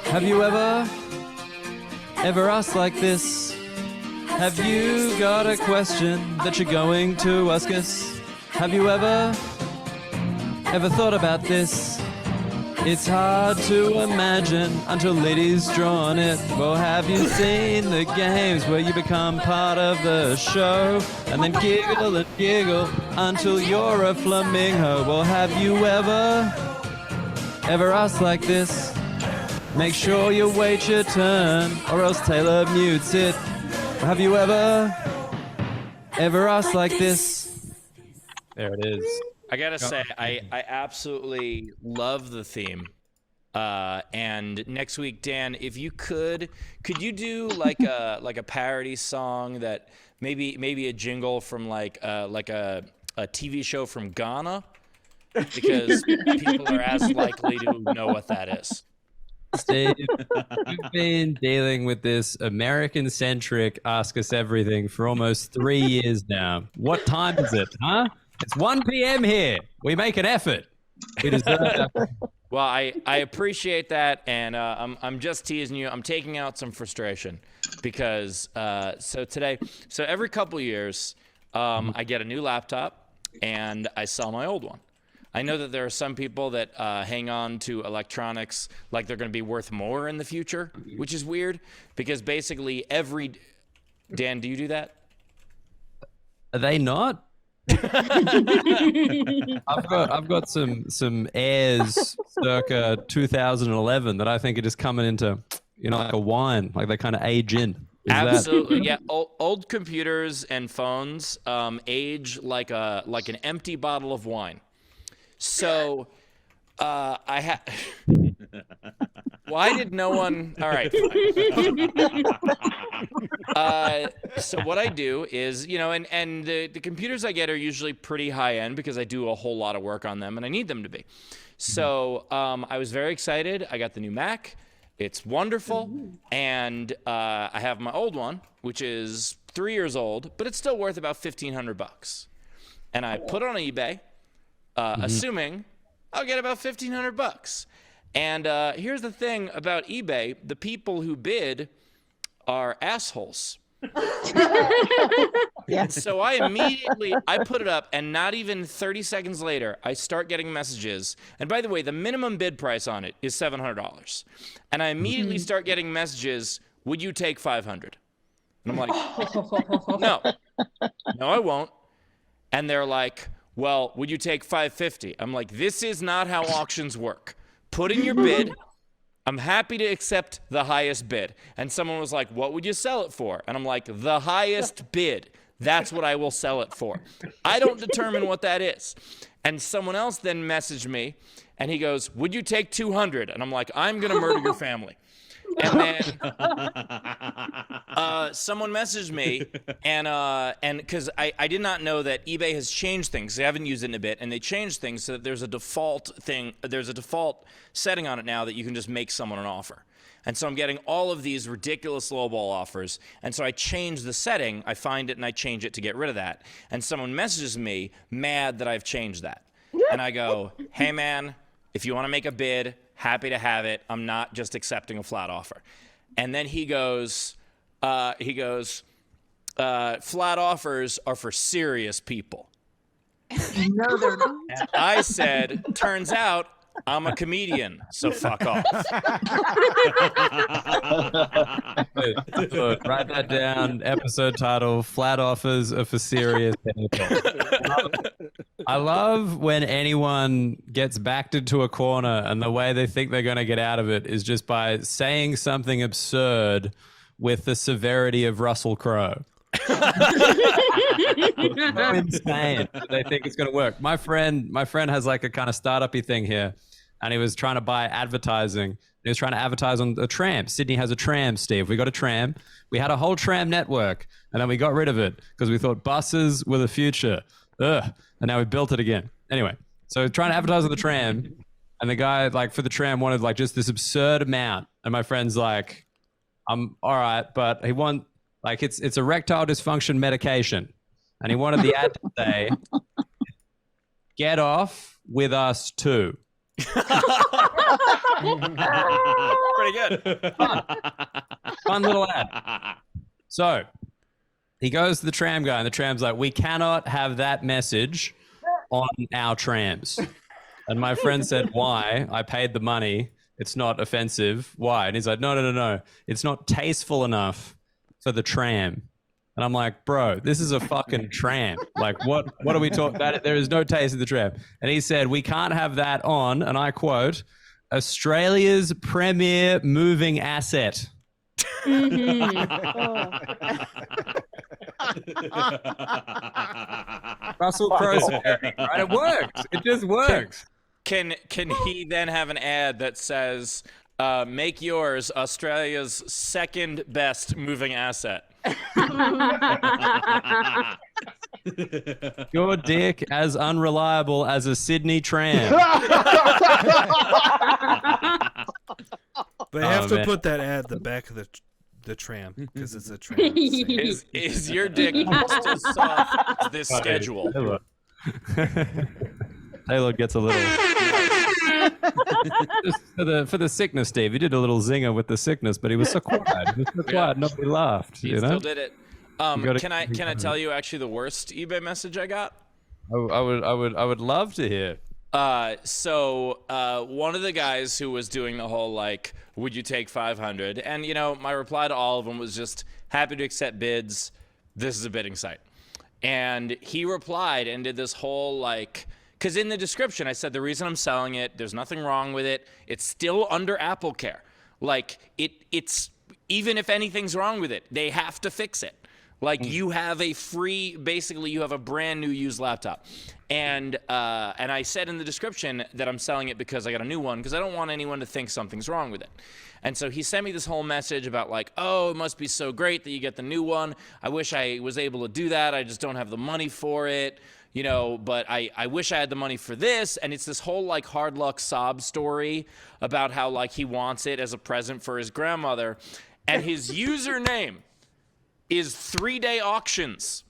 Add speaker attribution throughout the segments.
Speaker 1: Have you ever asked like this? Have you got a question that you're going to ask us? Have you ever thought about this? It's hard to imagine until Liddy's drawn it. Well, have you seen the games where you become part of the show and then giggle and giggle until you're a flamingo? Well, have you ever asked like this? Make sure you wait your turn or else Taylor mutes it. Have you ever asked like this? There it is.
Speaker 2: I gotta say, I absolutely love the theme. And next week, Dan, if you could you do like a parody song that maybe a jingle from like a TV show from Ghana, because people are as likely to know what that is.
Speaker 1: Steve, you've been dealing with this American-centric Ask Us Everything for almost 3 years now. What time is it, huh? It's 1 p.m. here. We make an effort. We deserve that.
Speaker 2: Well, I appreciate that, and I'm just teasing you. I'm taking out some frustration because so every couple years I get a new laptop and I sell my old one. I know that there are some people that hang on to electronics like they're going to be worth more in the future, which is weird because basically Dan, do you do that?
Speaker 1: Are they not? I've got some Airs circa 2011 that I think are just coming into, like a wine, like they kind of age in.
Speaker 2: Absolutely, yeah. Old computers and phones age like an empty bottle of wine. So, why did no one? All right. So what I do is, and the computers I get are usually pretty high end because I do a whole lot of work on them and I need them to be. So I was very excited. I got the new Mac. It's wonderful. And I have my old one, which is 3 years old, but it's still worth about $1,500. And I put it on eBay. Assuming I'll get about $1,500. And here's the thing about eBay: the people who bid are assholes. Yeah. So I put it up, and not even 30 seconds later, I start getting messages. And by the way, the minimum bid price on it is $700. And I immediately start getting messages: "Would you take $500?" And I'm like, no, I won't. And they're like, "Well, would you take $550?" I'm like, this is not how auctions work. Put in your bid. I'm happy to accept the highest bid. And someone was like, "What would you sell it for?" And I'm like, the highest bid. That's what I will sell it for. I don't determine what that is. And someone else then messaged me, and he goes, "Would you take $200?" And I'm like, I'm going to murder your family. And then someone messaged me, and because I did not know that eBay has changed things. I haven't used it in a bit, and they changed things so that there's a default setting on it now that you can just make someone an offer. And so I'm getting all of these ridiculous lowball offers. And so I change the setting. I find it and I change it to get rid of that. And someone messages me mad that I've changed that. And I go, "Hey man, if you want to make a bid, happy to have it. I'm not just accepting a flat offer." And then he goes, flat offers are for serious people.
Speaker 3: No, they're not.
Speaker 2: And I said, turns out I'm a comedian, so fuck off.
Speaker 1: Look, write that down. Episode title: Flat offers are for serious people. I love when anyone gets backed into a corner and the way they think they're going to get out of it is just by saying something absurd with the severity of Russell Crowe. So insane. They think it's going to work. My friend has like a kind of startup-y thing here, and he was trying to buy advertising. He was trying to advertise on a tram. Sydney has a tram, Steve. We got a tram. We had a whole tram network, and then we got rid of it because we thought buses were the future. Ugh. And now we built it again. Anyway, so trying to advertise on the tram, and the guy like for the tram wanted like just this absurd amount, and my friend's like, "I'm all right," but he want like it's erectile dysfunction medication, and he wanted the ad to say, "Get off with us too."
Speaker 2: Pretty good.
Speaker 1: Fun little ad. So he goes to the tram guy, and the tram's like, "We cannot have that message on our trams." And my friend said, "Why? I paid the money. It's not offensive. Why?" And he's like, No. It's not tasteful enough for the tram." And I'm like, "Bro, this is a fucking tram. Like, what are we talking about? There is no taste in the tram." And he said, "We can't have that on," and I quote, "Australia's premier moving asset." Russell Crowe's right? It works. It just works.
Speaker 2: Can he then have an ad that says, "Make yours Australia's second best moving asset"?
Speaker 1: Your dick as unreliable as a Sydney tram.
Speaker 4: They have to
Speaker 1: man.
Speaker 4: put that ad at the back of the tram because it's a tram.
Speaker 2: Is your dick just as soft as this schedule?
Speaker 1: Taylor gets a little just for the sickness, Steve. He did a little zinger with the sickness, but he was so quiet. He was so quiet, nobody laughed.
Speaker 2: He
Speaker 1: You know?
Speaker 2: still did it.
Speaker 1: gotta-
Speaker 2: Can I tell you actually the worst eBay message I got?
Speaker 1: I would love to hear.
Speaker 2: So one of the guys who was doing the whole like, would you take 500? And you know, my reply to all of them was just happy to accept bids. This is a bidding site. And he replied and did this whole like, because in the description I said the reason I'm selling it, there's nothing wrong with it. It's still under Apple Care. Like it's even if anything's wrong with it, they have to fix it. Like you have a free, basically you have a brand new used laptop. And I said in the description that I'm selling it because I got a new one because I don't want anyone to think something's wrong with it. And so he sent me this whole message about like, oh, it must be so great that you get the new one. I wish I was able to do that. I just don't have the money for it, you know, but I wish I had the money for this. And it's this whole like hard luck sob story about how like he wants it as a present for his grandmother. And his username is 3-day auctions.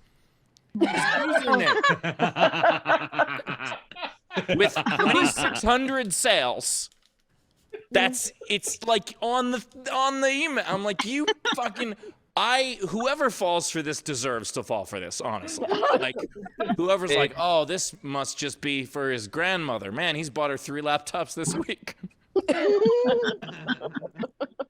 Speaker 2: His username. With 2,600 sales. It's like on the email. I'm like, you fucking, whoever falls for this deserves to fall for this, honestly. Like, whoever's like, oh, this must just be for his grandmother. Man, he's bought her 3 laptops this week.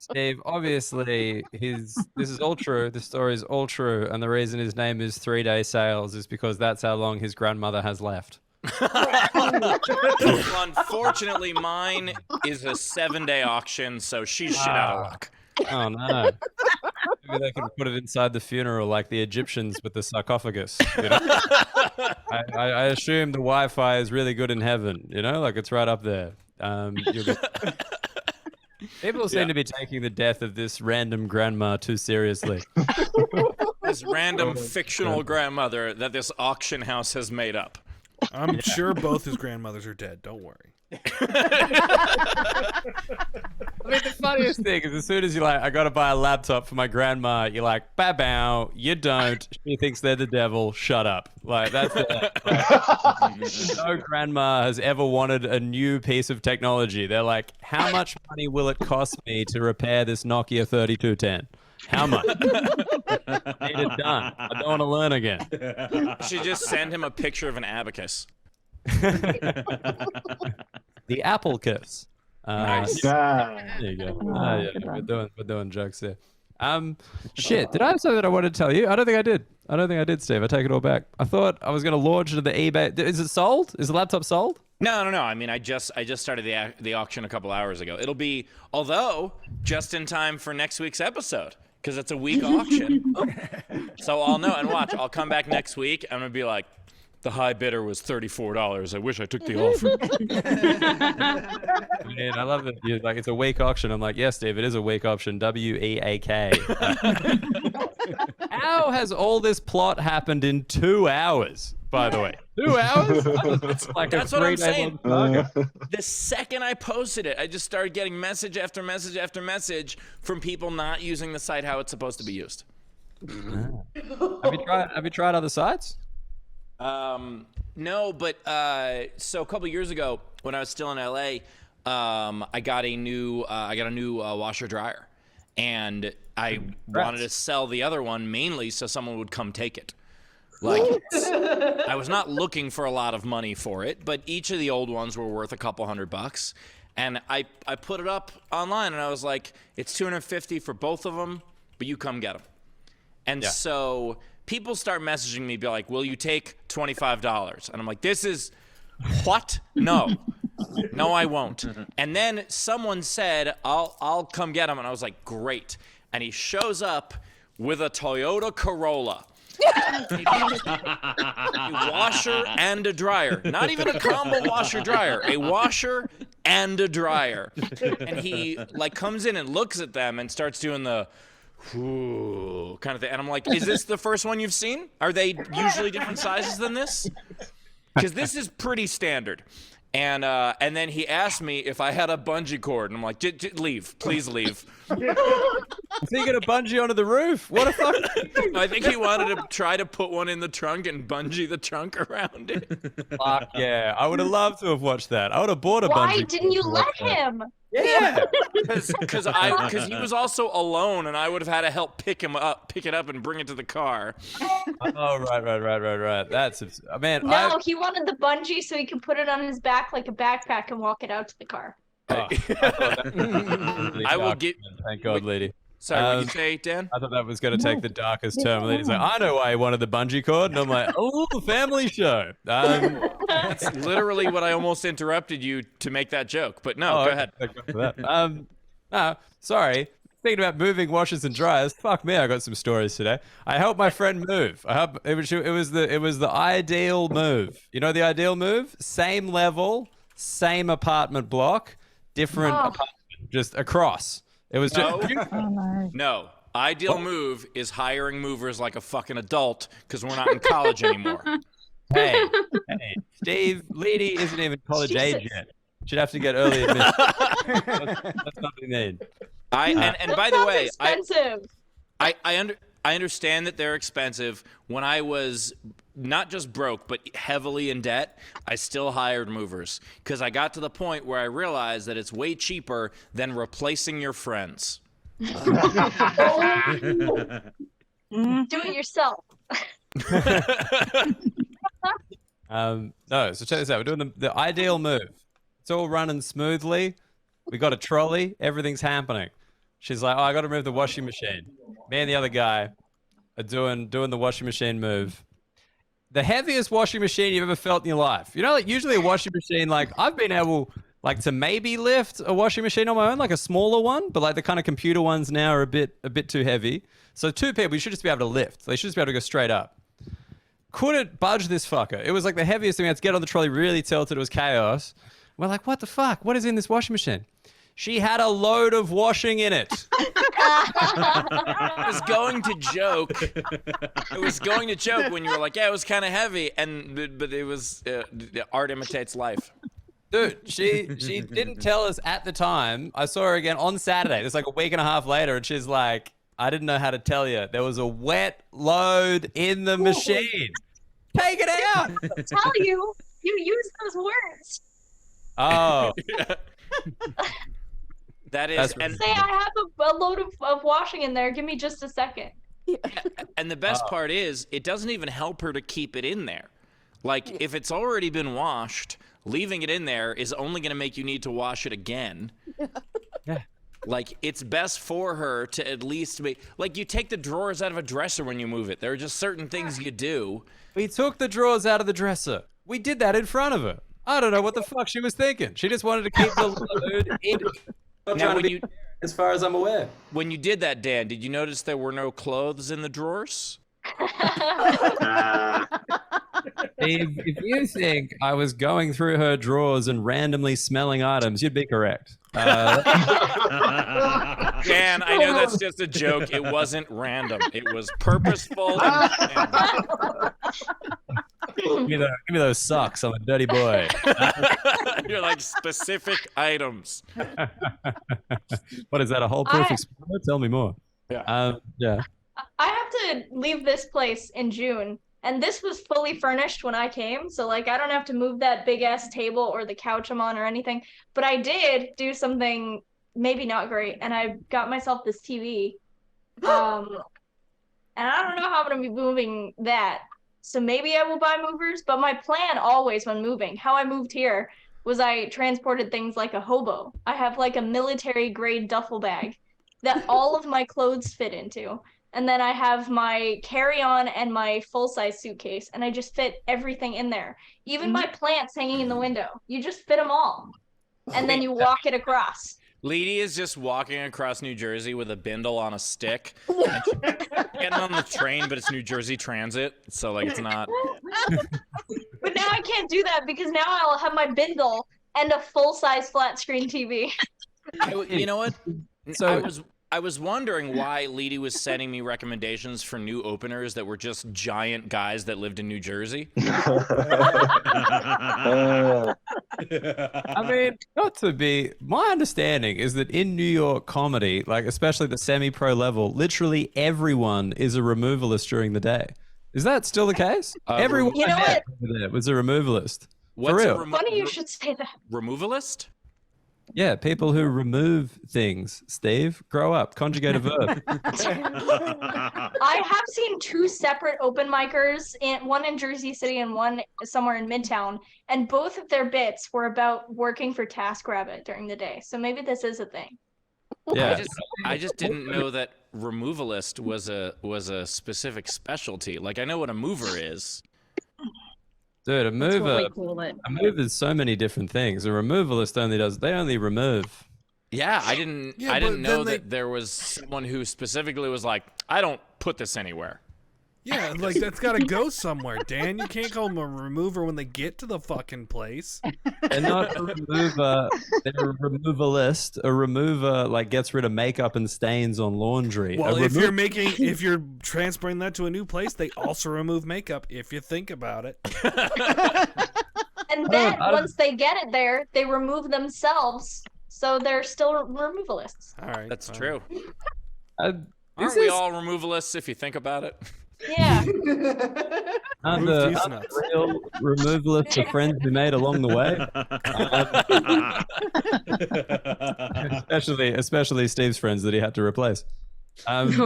Speaker 1: Steve, obviously, this is all true. The story is all true, and the reason his name is 3-day sales is because that's how long his grandmother has left.
Speaker 2: Unfortunately, mine is a 7-day auction, so she's shit out of luck.
Speaker 1: Oh no! Maybe they can put it inside the funeral like the Egyptians with the sarcophagus. You know? I assume the Wi-Fi is really good in heaven. You know, like it's right up there. People seem to be taking the death of this random grandma too seriously.
Speaker 2: This random fictional grandmother that this auction house has made up.
Speaker 4: I'm sure both his grandmothers are dead. Don't worry.
Speaker 1: I mean, the funniest thing is as soon as you're like, I got to buy a laptop for my grandma, you're like, bow, you don't. She thinks they're the devil. Shut up. Like, that's it. Like, no grandma has ever wanted a new piece of technology. They're like, how much money will it cost me to repair this Nokia 3210? How much? I need it done. I don't want to learn again.
Speaker 2: Should just send him a picture of an abacus.
Speaker 1: The apple kiss.
Speaker 2: Nice.
Speaker 1: There you go. Yeah, we're doing jokes there. Shit. Did I have something that I wanted to tell you? I don't think I did, Steve. I take it all back. I thought I was going to launch into the eBay. Is it sold? Is the laptop sold?
Speaker 2: No. I mean, I just started the auction a couple hours ago. It'll be, although, just in time for next week's episode because it's a week auction. So I'll know and watch. I'll come back next week. I'm gonna be like, the high bidder was $34. I wish I took the offer.
Speaker 1: Man, I love it. You're like, it's a week auction. I'm like, yes, Steve, it is a week auction. WEAK. How has all this plot happened in 2 hours, by the way? 2 hours? It's like
Speaker 2: That's
Speaker 1: a
Speaker 2: what I'm
Speaker 1: 3-day
Speaker 2: saying.
Speaker 1: long saga.
Speaker 2: The second I posted it, I just started getting message after message after message from people not using the site how it's supposed to be used.
Speaker 1: Have you tried other sites?
Speaker 2: No, but so a couple years ago, when I was still in LA, I got a new washer dryer, and I wanted to sell the other one mainly so someone would come take it. Like, I was not looking for a lot of money for it, but each of the old ones were worth a couple $100. And I put it up online, and I was like, it's $250 for both of them, but you come get them. And so people start messaging me, be like, will you take $25? And I'm like, this is what? No. No, I won't. And then someone said, I'll come get them. And I was like, great. And he shows up with a Toyota Corolla. A washer and a dryer. Not even a combo washer dryer. A washer and a dryer. And he like comes in and looks at them and starts doing the whoo kind of thing. And I'm like, is this the first one you've seen? Are they usually different sizes than this? Because this is pretty standard. And then he asked me if I had a bungee cord, and I'm like, leave, please leave.
Speaker 1: Is he gonna bungee onto the roof? What a fuck!
Speaker 2: I think he wanted to try to put one in the trunk and bungee the trunk around it.
Speaker 1: Fuck yeah! I would have loved to have watched that. I would have bought a bungee.
Speaker 3: Why didn't you
Speaker 1: cord to
Speaker 3: let
Speaker 1: watch that.
Speaker 3: him?
Speaker 1: Yeah.
Speaker 2: Because he was also alone, and I would have had to help pick it up, and bring it to the car.
Speaker 1: Oh right. That's man.
Speaker 3: No, he wanted the bungee so he could put it on his back like a backpack and walk it out to the car.
Speaker 1: I
Speaker 2: will get.
Speaker 1: Thank God, lady.
Speaker 2: Sorry, what did you say, Dan?
Speaker 1: I thought that was going to take the darkest turn. Lady's like, I know why he wanted the bungee cord, and I'm like, oh, family show.
Speaker 2: That's literally what I almost interrupted you to make that joke. But no, go ahead.
Speaker 1: No, sorry. Thinking about moving washers and dryers. Fuck me, I got some stories today. I helped my friend move. It was the ideal move. You know the ideal move? Same level, same apartment block, different apartment, just across. It was just
Speaker 2: No. Ideal move is hiring movers like a fucking adult because we're not in college anymore.
Speaker 1: hey, Steve, Leedy isn't even college age yet. Should have to get early admission. That's not what we need.
Speaker 2: And by the way,
Speaker 3: expensive.
Speaker 2: I understand that they're expensive. When I was not just broke, but heavily in debt, I still hired movers because I got to the point where I realized that it's way cheaper than replacing your friends.
Speaker 3: Do it yourself.
Speaker 1: No, so check this out. We're doing the ideal move. It's all running smoothly. We got a trolley. Everything's happening. She's like, oh, I got to move the washing machine. Me and the other guy are doing the washing machine move. The heaviest washing machine you've ever felt in your life. You know, like usually a washing machine, like I've been able like to maybe lift a washing machine on my own, like a smaller one, but like the kind of computer ones now are a bit too heavy. So two people, you should just be able to lift. They should just be able to go straight up. Couldn't budge this fucker. It was like the heaviest thing. We had to get on the trolley, really tilted. It was chaos. We're like, what the fuck? What is in this washing machine? She had a load of washing in it.
Speaker 2: I was going to joke. I was going to joke when you were like, yeah, it was kind of heavy, but it was art imitates life.
Speaker 1: Dude, she didn't tell us at the time. I saw her again on Saturday. It's like a week and a half later, and she's like, I didn't know how to tell you. There was a wet load in the machine. Take it out.
Speaker 3: Tell you use those words.
Speaker 1: Oh.
Speaker 2: That is, and
Speaker 3: say I have a load of washing in there. Give me just a second.
Speaker 2: And the best part is, it doesn't even help her to keep it in there. Like, if it's already been washed, leaving it in there is only going to make you need to wash it again.
Speaker 1: Yeah.
Speaker 2: Like, it's best for her to at least make, like, you take the drawers out of a dresser when you move it. There are just certain things you do.
Speaker 1: We took the drawers out of the dresser. We did that in front of her. I don't know what the fuck she was thinking. She just wanted to keep the load in.
Speaker 2: Now,
Speaker 5: as far as I'm aware.
Speaker 2: When you did that, Dan, did you notice there were no clothes in the drawers?
Speaker 1: If you think I was going through her drawers and randomly smelling items, you'd be correct.
Speaker 2: Dan, I know that's just a joke. It wasn't random. It was purposeful.
Speaker 1: Give me those socks. I'm a dirty boy.
Speaker 2: You're like specific items.
Speaker 1: What is that? A whole proof experiment? Tell me more.
Speaker 2: Yeah.
Speaker 1: Yeah.
Speaker 3: I have to leave this place in June And this was fully furnished when I came. So like I don't have to move that big ass table or the couch I'm on or anything. But I did do something maybe not great. And I got myself this TV. And I don't know how I'm gonna be moving that. So maybe I will buy movers, but my plan always when moving, how I moved here was I transported things like a hobo. I have like a military grade duffel bag that all of my clothes fit into. And then I have my carry-on and my full-size suitcase, and I just fit everything in there. Even my plants hanging in the window. You just fit them all. And then you walk it across.
Speaker 2: Leedy is just walking across New Jersey with a bindle on a stick. And she's getting on the train, but it's New Jersey Transit, so like it's not.
Speaker 3: But now I can't do that because now I'll have my bindle and a full-size flat screen TV.
Speaker 2: You know what?
Speaker 1: So
Speaker 2: I was wondering why Leedy was sending me recommendations for new openers that were just giant guys that lived in New Jersey.
Speaker 1: I mean, not to be. My understanding is that in New York comedy, like especially the semi-pro level, literally everyone is a removalist during the day. Is that still the case? Everyone
Speaker 3: You know
Speaker 1: I met over there was a removalist. For real.
Speaker 3: Funny you should say that.
Speaker 2: Removalist?
Speaker 1: Yeah, people who remove things. Steve, grow up. Conjugate a verb.
Speaker 3: I have seen two separate open micers, one in Jersey City and one somewhere in Midtown, and both of their bits were about working for TaskRabbit during the day. So maybe this is a thing.
Speaker 1: Yeah.
Speaker 2: I just didn't know that removalist was a specific specialty. Like I know what a mover is.
Speaker 1: Dude, a
Speaker 6: That's what
Speaker 1: mover.
Speaker 6: we call it.
Speaker 1: A mover is so many different things. A removalist only remove.
Speaker 2: Yeah, I didn't
Speaker 4: Yeah,
Speaker 2: I
Speaker 4: but
Speaker 2: didn't know
Speaker 4: then they-
Speaker 2: that there was someone who specifically was like, I don't put this anywhere.
Speaker 4: Yeah, like that's got to go somewhere, Dan. You can't call them a remover when they get to the fucking place.
Speaker 1: They're not a remover. They're a removalist. A remover like gets rid of makeup and stains on laundry.
Speaker 4: Well,
Speaker 1: A
Speaker 4: if you're transporting that to a new place, they also remove makeup. If you think about it.
Speaker 3: And then
Speaker 1: I don't-
Speaker 3: once they get it there, they remove themselves. So they're still removalists.
Speaker 4: All right,
Speaker 2: That's
Speaker 4: fine.
Speaker 2: true.
Speaker 1: Aren't
Speaker 2: Aren't we all removalists if you think about it?
Speaker 3: Yeah.
Speaker 1: And
Speaker 4: Remove these nuts.
Speaker 1: real removalist the friends we made along the way. Especially Steve's friends that he had to replace. How is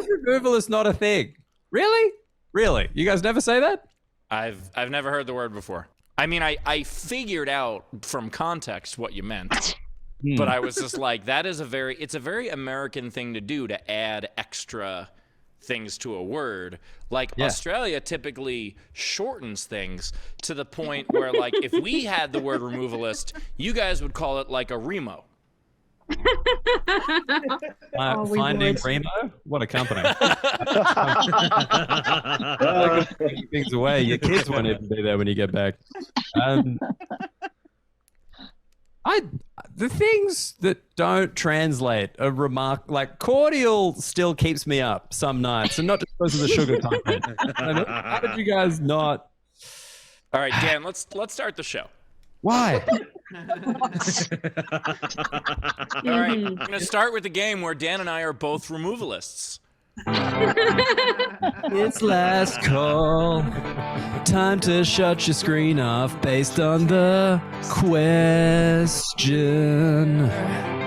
Speaker 1: removalist not a thing? Really? Really? You guys never say that?
Speaker 2: I've never heard the word before. I mean, I figured out from context what you meant, but I was just like, it's a very American thing to do, to add extra things to a word. Like
Speaker 1: Yeah.
Speaker 2: Australia typically shortens things to the point where, like, if we had the word removalist, you guys would call it like a remo.
Speaker 6: Oh, we
Speaker 1: Finding
Speaker 6: would.
Speaker 1: Remo? What a company. Taking things away. Your kids won't even be there when you get back. The things that don't translate a remark like cordial still keeps me up some nights, and not just because of the sugar content. I mean, how did you guys not?
Speaker 2: All right, Dan, let's start the show.
Speaker 1: Why?
Speaker 2: All right, we're gonna start with the game where Dan and I are both removalists.
Speaker 1: It's last call. Time to shut your screen off based on the question.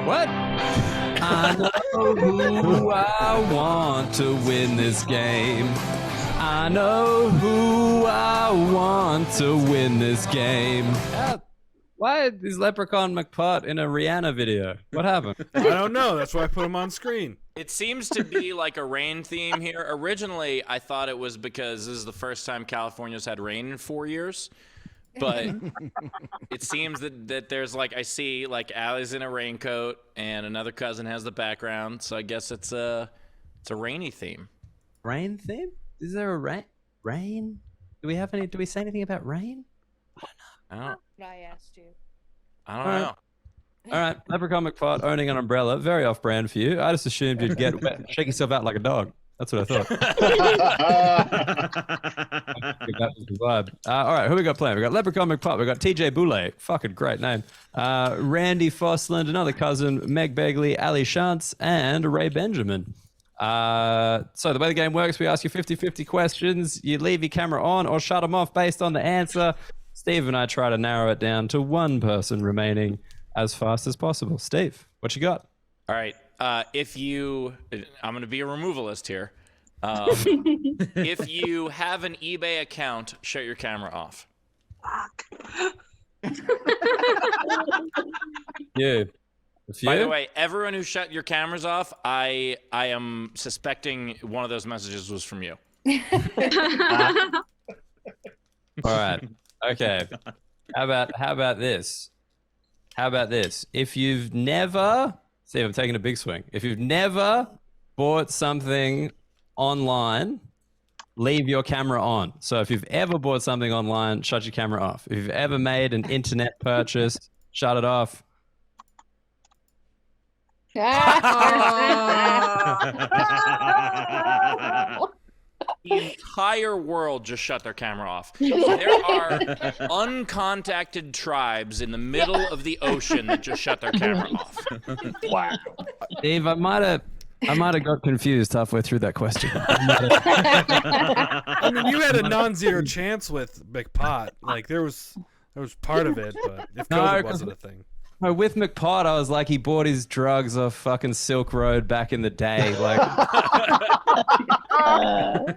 Speaker 1: What? I know who I want to win this game. I know who I want to win this game. Why is Leprechaun McPot in a Rihanna video? What happened?
Speaker 4: I don't know. That's why I put them on screen.
Speaker 2: It seems to be like a rain theme here. Originally, I thought it was because this is the first time California's had rain in 4 years. But it seems that there's like, I see like Allie's in a raincoat and another cousin has the background. So I guess it's a rainy theme.
Speaker 1: Rain theme? Is there a rain? Do we say anything about rain?
Speaker 2: I don't
Speaker 6: I asked you.
Speaker 2: know.
Speaker 1: All right, Leprechaun McPot owning an umbrella, very off-brand for you. I just assumed you'd get wet and shake yourself out like a dog. That's what I thought. That was the vibe. All right, who we got playing? We got Leprechaun McPot. We got TJ Boulay, fucking great name. Randy Fosland, another cousin, Meg Begley, Ali Shantz, and Ray Benjamin. So the way the game works, we ask you 50-50 questions. You leave your camera on or shut them off based on the answer. Steve and I try to narrow it down to one person remaining as fast as possible. Steve, what you got?
Speaker 2: All right. I'm going to be a removalist here. If you have an eBay account, shut your camera off.
Speaker 1: You.
Speaker 2: By the way, everyone who shut your cameras off, I am suspecting one of those messages was from you.
Speaker 1: All right. Okay. How about this? How about this? If you've never, Steve, I'm taking a big swing. If you've never bought something online, leave your camera on. So if you've ever bought something online, shut your camera off. If you've ever made an internet purchase, shut it off.
Speaker 2: The entire world just shut their camera off. There are uncontacted tribes in the middle of the ocean that just shut their camera off.
Speaker 1: Wow. Steve, I might have got confused halfway through that question.
Speaker 4: I mean, you had a non-zero chance with McPot. Like there was part of it, but if COVID wasn't a thing.
Speaker 1: No, with McPot, I was like, he bought his drugs off fucking Silk Road back in the day. Like,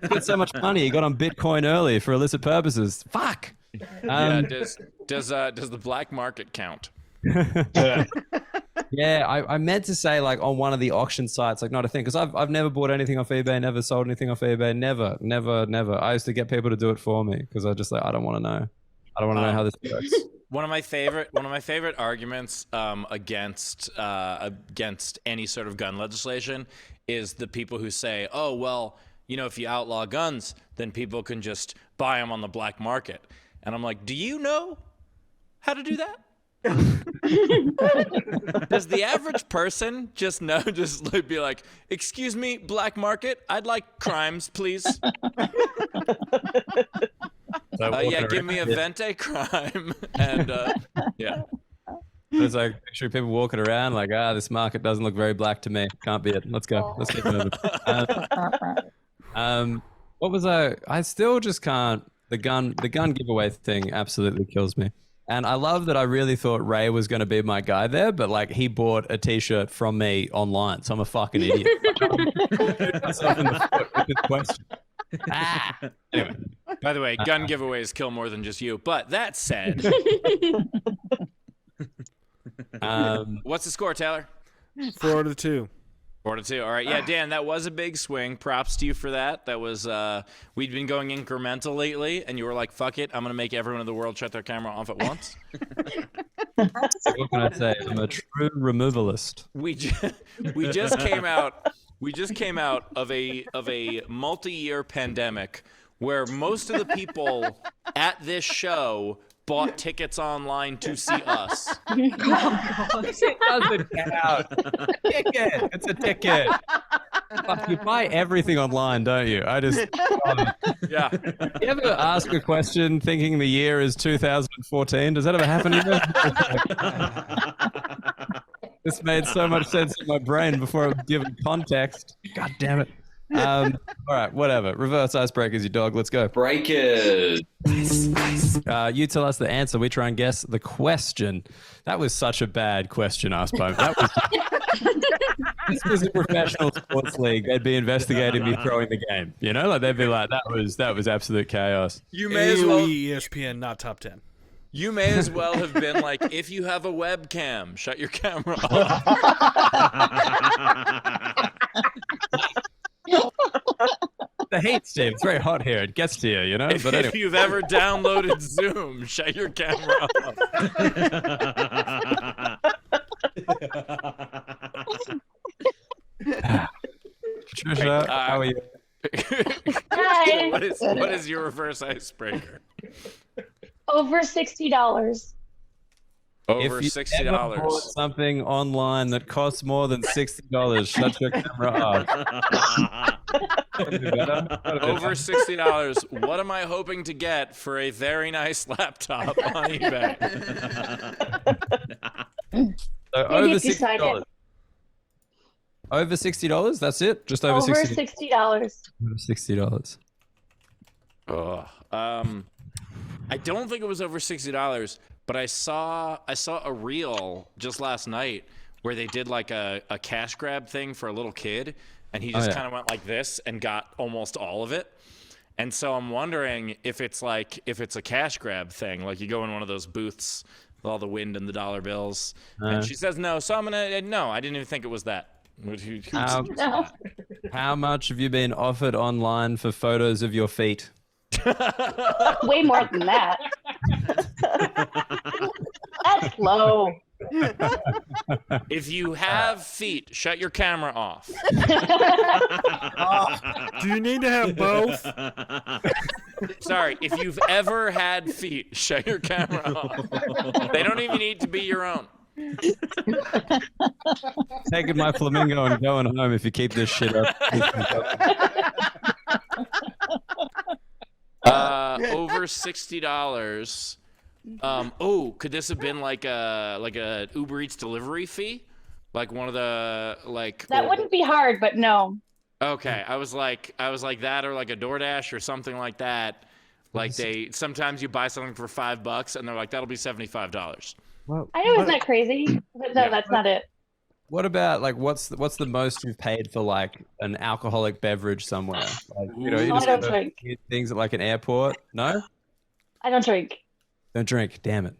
Speaker 1: he got so much money. He got on Bitcoin early for illicit purposes. Fuck.
Speaker 2: Does the black market count?
Speaker 1: Yeah, I meant to say like on one of the auction sites, like not a thing, because I've never bought anything off eBay, never sold anything off eBay, never. I used to get people to do it for me because I just like I don't want to know. I don't want to know how this works.
Speaker 2: One of my favorite arguments against any sort of gun legislation is the people who say, "Oh well, if you outlaw guns, then people can just buy them on the black market." And I'm like, "Do you know how to do that?" Does the average person just like be like, "Excuse me, black market, I'd like crimes, please." Yeah, give me a Vente crime. And yeah.
Speaker 1: It's like picture people walking around like, this market doesn't look very black to me. Can't be it. Let's go. Let's keep moving. What was I still just can't. The gun giveaway thing absolutely kills me. And I love that I really thought Ray was going to be my guy there, but like he bought a t-shirt from me online, so I'm a fucking idiot. Myself in the foot with this question. Anyway.
Speaker 2: By the way, gun giveaways kill more than just you. But that said, what's the score, Taylor?
Speaker 4: 4-2.
Speaker 2: 4-2. All right. Yeah, Dan, that was a big swing. Props to you for that. That was we'd been going incremental lately, and you were like, "Fuck it, I'm gonna make everyone in the world shut their camera off at once."
Speaker 1: What can I say? I'm a true removalist.
Speaker 2: We just came out. We just came out of a multi-year pandemic where most of the people at this show bought tickets online to see us.
Speaker 1: It doesn't count. Ticket. It's a ticket. Fuck, you buy everything online, don't you?
Speaker 2: Yeah.
Speaker 1: You ever ask a question thinking the year is 2014? Does that ever happen to you? This made so much sense in my brain before I was given context. God damn it. All right, whatever. Reverse icebreakers, you dog. Let's go.
Speaker 5: Breakers.
Speaker 1: You tell us the answer. We try and guess the question. That was such a bad question asked by me. This was a professional sports league. They'd be investigating me throwing the game. Like they'd be like, that was absolute chaos.
Speaker 2: You may as well.
Speaker 4: ESPN, not top 10.
Speaker 2: You may as well have been like, if you have a webcam, shut your camera off.
Speaker 1: The heat, Steve. It's very hot here. It gets to you, But anyway.
Speaker 2: If you've ever downloaded Zoom, shut your camera off.
Speaker 1: Patricia, how are you?
Speaker 3: Hi.
Speaker 2: What is your reverse icebreaker?
Speaker 6: Over $60.
Speaker 2: Over
Speaker 1: if you
Speaker 2: $60.
Speaker 1: Ever bought something online that costs more than $60, shut your camera off.
Speaker 2: Over $60. What am I hoping to get for a very nice laptop on eBay?
Speaker 1: So over $60. Over $60? That's it? Just over
Speaker 6: Over
Speaker 1: $60?
Speaker 6: $60.
Speaker 1: Over $60.
Speaker 2: Ugh. I don't think it was over $60, but I saw a reel just last night where they did like a cash grab thing for a little kid, and he just
Speaker 1: yeah.
Speaker 2: kind of went like this and got almost all of it. And so I'm wondering if it's a cash grab thing, like you go in one of those booths with all the wind and the dollar bills. And she says no, so I'm gonna no. I didn't even think it was that. Who
Speaker 6: No.
Speaker 1: How much have you been offered online for photos of your feet?
Speaker 6: Way more than that. That's low.
Speaker 2: If you have feet, shut your camera off.
Speaker 4: Do you need to have both?
Speaker 2: Sorry, if you've ever had feet, shut your camera off. They don't even need to be your own.
Speaker 1: Taking my flamingo and going home if you keep this shit up.
Speaker 2: Over $60. Oh, could this have been like a Uber Eats delivery fee? Like one of the
Speaker 6: That wouldn't be hard, but no.
Speaker 2: Okay, I was like that, or like a DoorDash or something like that. Like sometimes you buy something for $5 and they're like, that'll be $75.
Speaker 1: Well,
Speaker 6: I know it's not crazy, but no, that's not it.
Speaker 1: what about like what's the most you've paid for like an alcoholic beverage somewhere? Like you
Speaker 6: I
Speaker 1: just
Speaker 6: don't
Speaker 1: go
Speaker 6: drink.
Speaker 1: get things at like an airport. No,
Speaker 6: I don't drink.
Speaker 1: don't drink. Damn it.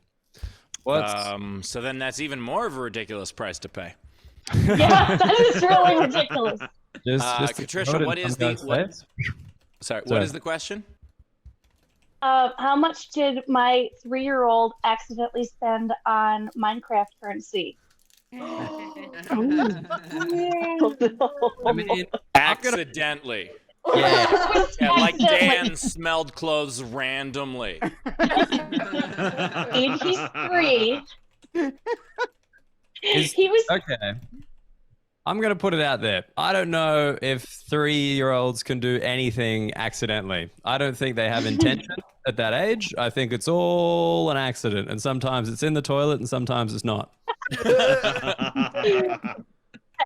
Speaker 1: What?
Speaker 2: So then that's even more of a ridiculous price to pay.
Speaker 6: Yeah, that is really ridiculous.
Speaker 1: just
Speaker 2: Katricia, what is what is the question?
Speaker 6: How much did my 3-year-old accidentally spend on Minecraft currency?
Speaker 1: I mean,
Speaker 2: Accidentally.
Speaker 1: yeah.
Speaker 2: Yeah, like Dan smelled clothes randomly.
Speaker 6: He's 3. He was
Speaker 1: Okay. I'm going to put it out there. I don't know if 3-year-olds can do anything accidentally. I don't think they have intention at that age. I think it's all an accident. And sometimes it's in the toilet and sometimes it's not.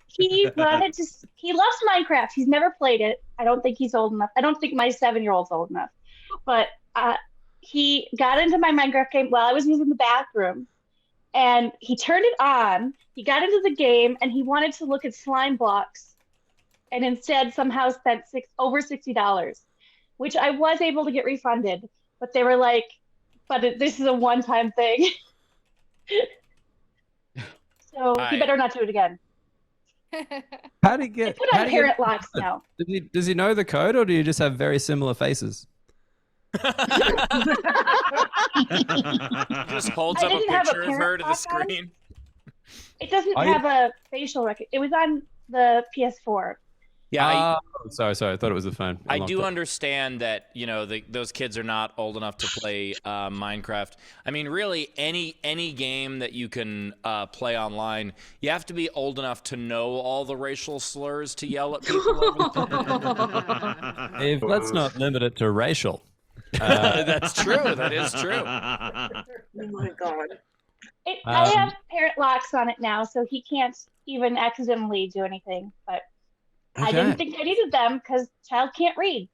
Speaker 6: he wanted to. He loves Minecraft. He's never played it. I don't think he's old enough. I don't think my 7-year-old's old enough. But he got into my Minecraft game while I was using the bathroom, and he turned it on. He got into the game and he wanted to look at slime blocks, and instead somehow spent over $60, which I was able to get refunded. But they were like, this is a one-time thing. So he better not do it again.
Speaker 1: How do you get?
Speaker 6: Put on parent locks now.
Speaker 1: Does he know the code, or do you just have very similar faces?
Speaker 2: Just holds
Speaker 6: I
Speaker 2: up a
Speaker 6: didn't have a
Speaker 2: picture of
Speaker 6: parent
Speaker 2: her to the
Speaker 6: lock on.
Speaker 2: screen.
Speaker 6: It doesn't have a facial record. It was on the PS4.
Speaker 2: Yeah,
Speaker 1: Sorry. I thought it was the phone.
Speaker 2: I do understand that, those kids are not old enough to play Minecraft. I mean, really, any game that you can play online, you have to be old enough to know all the racial slurs to yell at people over.
Speaker 1: Let's not limit it to racial.
Speaker 2: That's true. That is true.
Speaker 7: Oh my god.
Speaker 6: I have parent locks on it now, so he can't even accidentally do anything. But I didn't think I needed them because child can't read.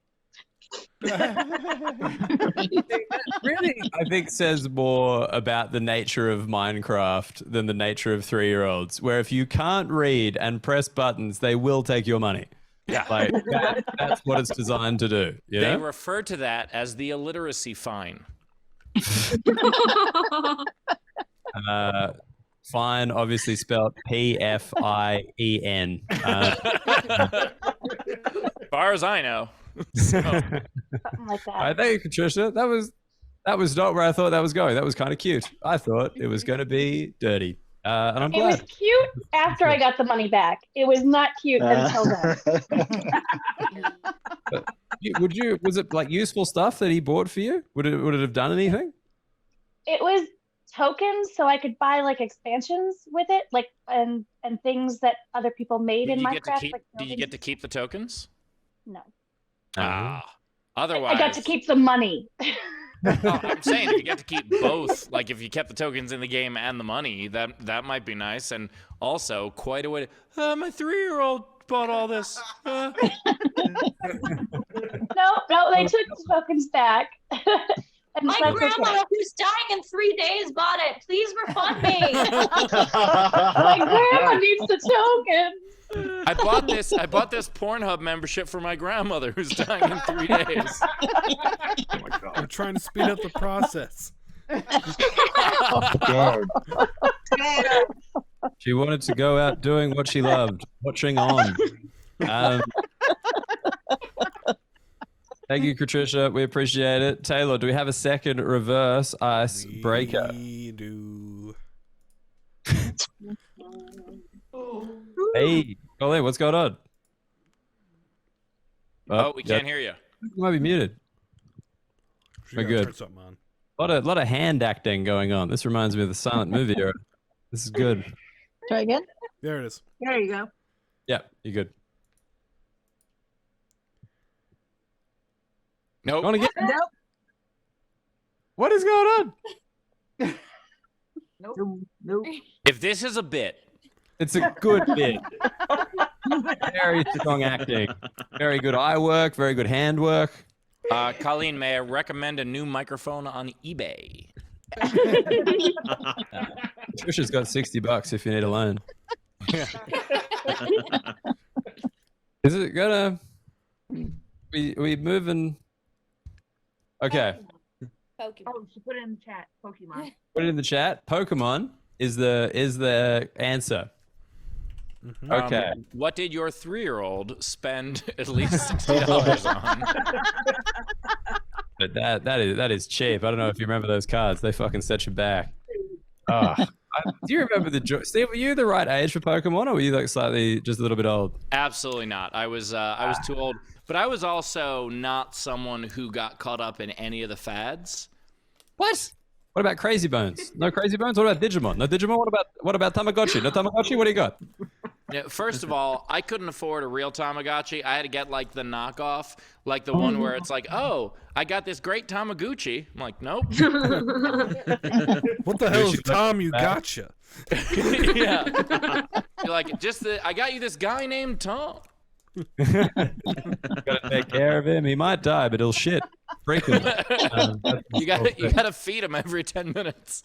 Speaker 1: Really, I think says more about the nature of Minecraft than the nature of 3-year-olds. Where if you can't read and press buttons, they will take your money.
Speaker 2: Yeah.
Speaker 1: Like that's what it's designed to do. You
Speaker 2: They
Speaker 1: know?
Speaker 2: refer to that as the illiteracy fine.
Speaker 1: Fine, obviously spelled P-F-I-E-N.
Speaker 2: As far as I know. So,
Speaker 6: Something like that.
Speaker 1: I thank you, Katricia. That was not where I thought that was going. That was kind of cute. I thought it was going to be dirty, and I'm
Speaker 6: It was
Speaker 1: glad.
Speaker 6: cute after I got the money back. It was not cute until then.
Speaker 1: Was it like useful stuff that he bought for you? Would it have done anything?
Speaker 6: It was tokens, so I could buy like expansions with it, like and things that other people made in Minecraft.
Speaker 2: Did you get to keep the tokens?
Speaker 6: No.
Speaker 2: Ah.
Speaker 1: Uh-huh.
Speaker 2: Otherwise,
Speaker 6: I got to keep the money.
Speaker 2: Well, I'm saying if you get to keep both, like if you kept the tokens in the game and the money, that might be nice. And also quite a way to, my 3-year-old bought all this.
Speaker 6: No, they took the tokens back. And
Speaker 3: My
Speaker 6: that's okay.
Speaker 3: grandma, who's dying in 3 days, bought it. Please refund me.
Speaker 6: My grandma needs the tokens.
Speaker 2: I bought this Pornhub membership for my grandmother who's dying in 3 days.
Speaker 4: I'm trying to speed up the process.
Speaker 8: God.
Speaker 1: She wanted to go out doing what she loved, watching on. Thank you, Patricia. We appreciate it. Taylor, do we have a second reverse ice breaker?
Speaker 4: We do.
Speaker 1: Hey, Colleen, what's going on?
Speaker 2: Oh, we can't hear you.
Speaker 1: You might be muted.
Speaker 4: She
Speaker 1: We're
Speaker 4: gotta
Speaker 1: good.
Speaker 4: turn something on.
Speaker 1: Lot of hand acting going on. This reminds me of the silent movie era. This is good.
Speaker 7: Try again.
Speaker 4: There it is.
Speaker 7: There you go.
Speaker 1: Yeah, you're good.
Speaker 2: Nope.
Speaker 1: Going again?
Speaker 7: Nope.
Speaker 1: What is going on?
Speaker 7: Nope.
Speaker 2: If this is a bit,
Speaker 1: It's a good bit. Very strong acting. Very good eye work. Very good hand work.
Speaker 2: Colleen, may I recommend a new microphone on eBay?
Speaker 1: Trisha's got $60 if you need a loan. Is it gonna? We moving? Okay.
Speaker 9: Pokemon.
Speaker 7: Oh, she put it in the chat. Pokemon.
Speaker 1: Put it in the chat. Pokemon is the answer.
Speaker 4: Mhm.
Speaker 1: Okay.
Speaker 2: What did your 3-year-old spend at least $60 on?
Speaker 1: But that is cheap. I don't know if you remember those cards. They fucking set you back. Do you remember the Steve? Were you the right age for Pokemon, or were you like slightly just a little bit old?
Speaker 2: Absolutely not. I was too old, but I was also not someone who got caught up in any of the fads.
Speaker 1: What? What about Crazy Bones? No Crazy Bones. What about Digimon? No Digimon. What about Tamagotchi? No Tamagotchi. What do you got?
Speaker 2: Yeah, first of all, I couldn't afford a real Tamagotchi. I had to get like the knockoff, like the one where it's like, oh, I got this great Tamaguchi. I'm like, nope.
Speaker 4: What the hell is Tom? You gotcha.
Speaker 2: Yeah. You're like, I got you this guy named Tom.
Speaker 1: Gotta take care of him. He might die, but he'll shit frequently.
Speaker 2: You gotta feed him every 10 minutes.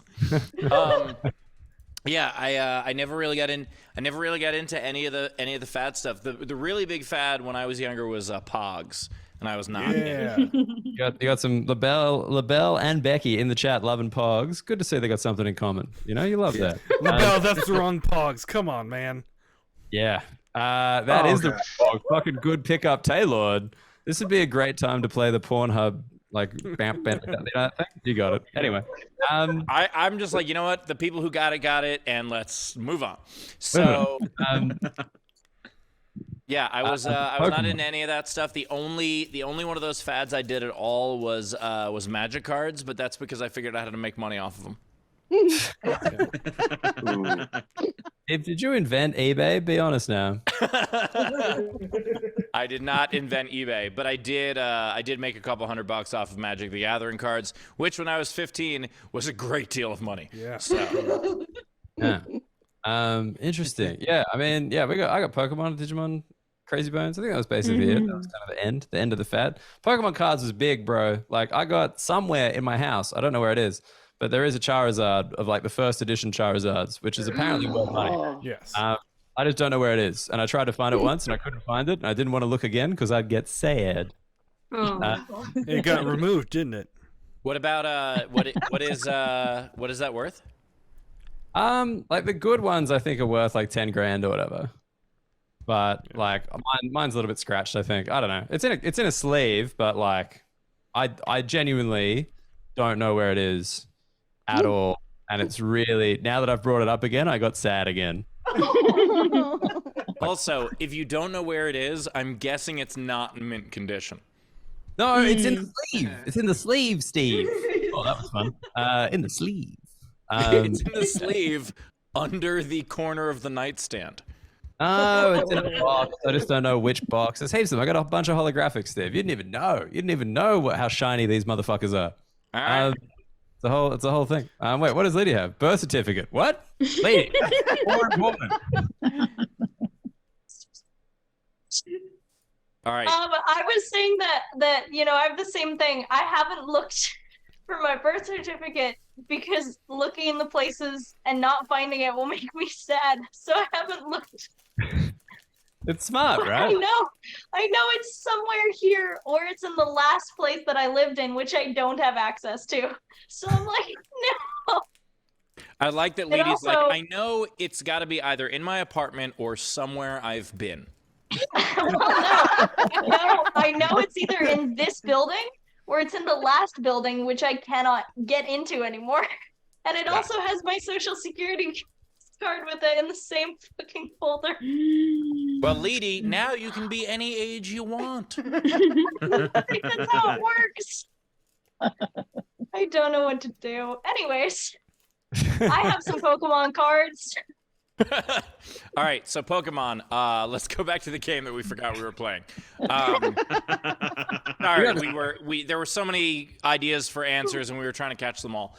Speaker 2: Yeah, I never really got into any of the fad stuff. The really big fad when I was younger was Pogs, and I was not.
Speaker 4: Yeah.
Speaker 1: You got some LaBelle and Becky in the chat loving Pogs. Good to see they got something in common. You know, you love that.
Speaker 4: LaBelle, that's the wrong Pogs. Come on, man.
Speaker 1: Yeah. That is the fucking good pickup, Taylor. This would be a great time to play the Pornhub, like, bam, bam. You got it. Anyway.
Speaker 2: I'm just like, you know what? The people who got it, and let's move on. So, yeah, I was not into any of that stuff. The only one of those fads I did at all was Magic cards, but that's because I figured out how to make money off of them.
Speaker 1: Did you invent eBay? Be honest now.
Speaker 2: I did not invent eBay, but I did make a couple $100 off of Magic the Gathering cards, which when I was 15 was a great deal of money.
Speaker 4: Yeah.
Speaker 2: So,
Speaker 1: Yeah. Interesting. Yeah, I mean, yeah, I got Pokemon, Digimon, Crazy Bones. I think that was basically it. That was kind of the end of the fad. Pokemon cards was big, bro. Like, I got somewhere in my house, I don't know where it is, but there is a Charizard of like the first edition Charizards, which is apparently worth money.
Speaker 4: Yes.
Speaker 1: I just don't know where it is, and I tried to find it once, and I couldn't find it, and I didn't want to look again because I'd get sad.
Speaker 4: It got removed, didn't it?
Speaker 2: what about what is that worth?
Speaker 1: Like the good ones, I think are worth like 10 grand or whatever. But like mine's a little bit scratched. I think I don't know. It's in a sleeve, but like I genuinely don't know where it is at all, and it's really now that I've brought it up again, I got sad again.
Speaker 2: Also, if you don't know where it is, I'm guessing it's not in mint condition.
Speaker 1: No, it's in the sleeve. It's in the sleeve, Steve. Oh, that was fun. In the sleeve.
Speaker 2: It's in the sleeve under the corner of the nightstand.
Speaker 1: Oh, it's in a box. I just don't know which box. There's heaps of them. I got a bunch of holographics, Steve. You didn't even know. You didn't even know how shiny these motherfuckers are.
Speaker 2: All right.
Speaker 1: It's a whole thing. Wait, what does Lady have? Birth certificate. What? Lady. More important.
Speaker 2: All right.
Speaker 3: I was saying that I have the same thing. I haven't looked for my birth certificate because looking in the places and not finding it will make me sad. So I haven't looked.
Speaker 1: It's smart,
Speaker 3: I
Speaker 1: right?
Speaker 3: know it's somewhere here, or it's in the last place that I lived in, which I don't have access to. So I'm like, no.
Speaker 2: I like that
Speaker 3: And
Speaker 2: Lady's
Speaker 3: also-
Speaker 2: like, I know it's got to be either in my apartment or somewhere I've been.
Speaker 3: Well, no, I know it's either in this building or it's in the last building, which I cannot get into anymore. And it also has my social security card with it in the same fucking folder.
Speaker 2: Well, Lady, now you can be any age you want.
Speaker 3: I think that's how it works. I don't know what to do. Anyways, I have some Pokemon cards.
Speaker 2: All right, so Pokemon. Let's go back to the game that we forgot we were playing. All right, there were so many ideas for answers, and we were trying to catch them all.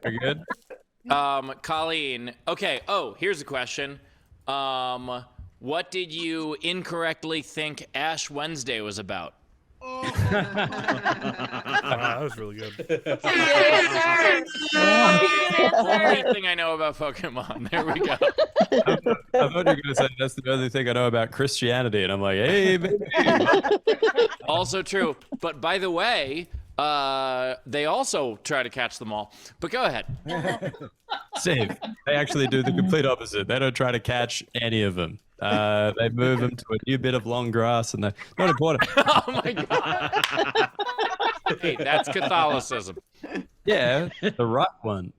Speaker 1: Very good.
Speaker 2: Colleen. Okay. Oh, here's a question. What did you incorrectly think Ash Wednesday was about?
Speaker 4: Wow, that was really good.
Speaker 3: Good answer. Good
Speaker 2: Only
Speaker 3: answer.
Speaker 2: thing I know about Pokemon. There we go.
Speaker 1: I thought you were going to say that's the only thing I know about Christianity, and I'm like, hey, baby.
Speaker 2: Also true. But by the way, they also try to catch them all. But go ahead.
Speaker 1: Steve, they actually do the complete opposite. They don't try to catch any of them. They move them to a new bit of long grass, and they're not important.
Speaker 2: Oh my god. Hey, that's Catholicism.
Speaker 1: Yeah, the right one.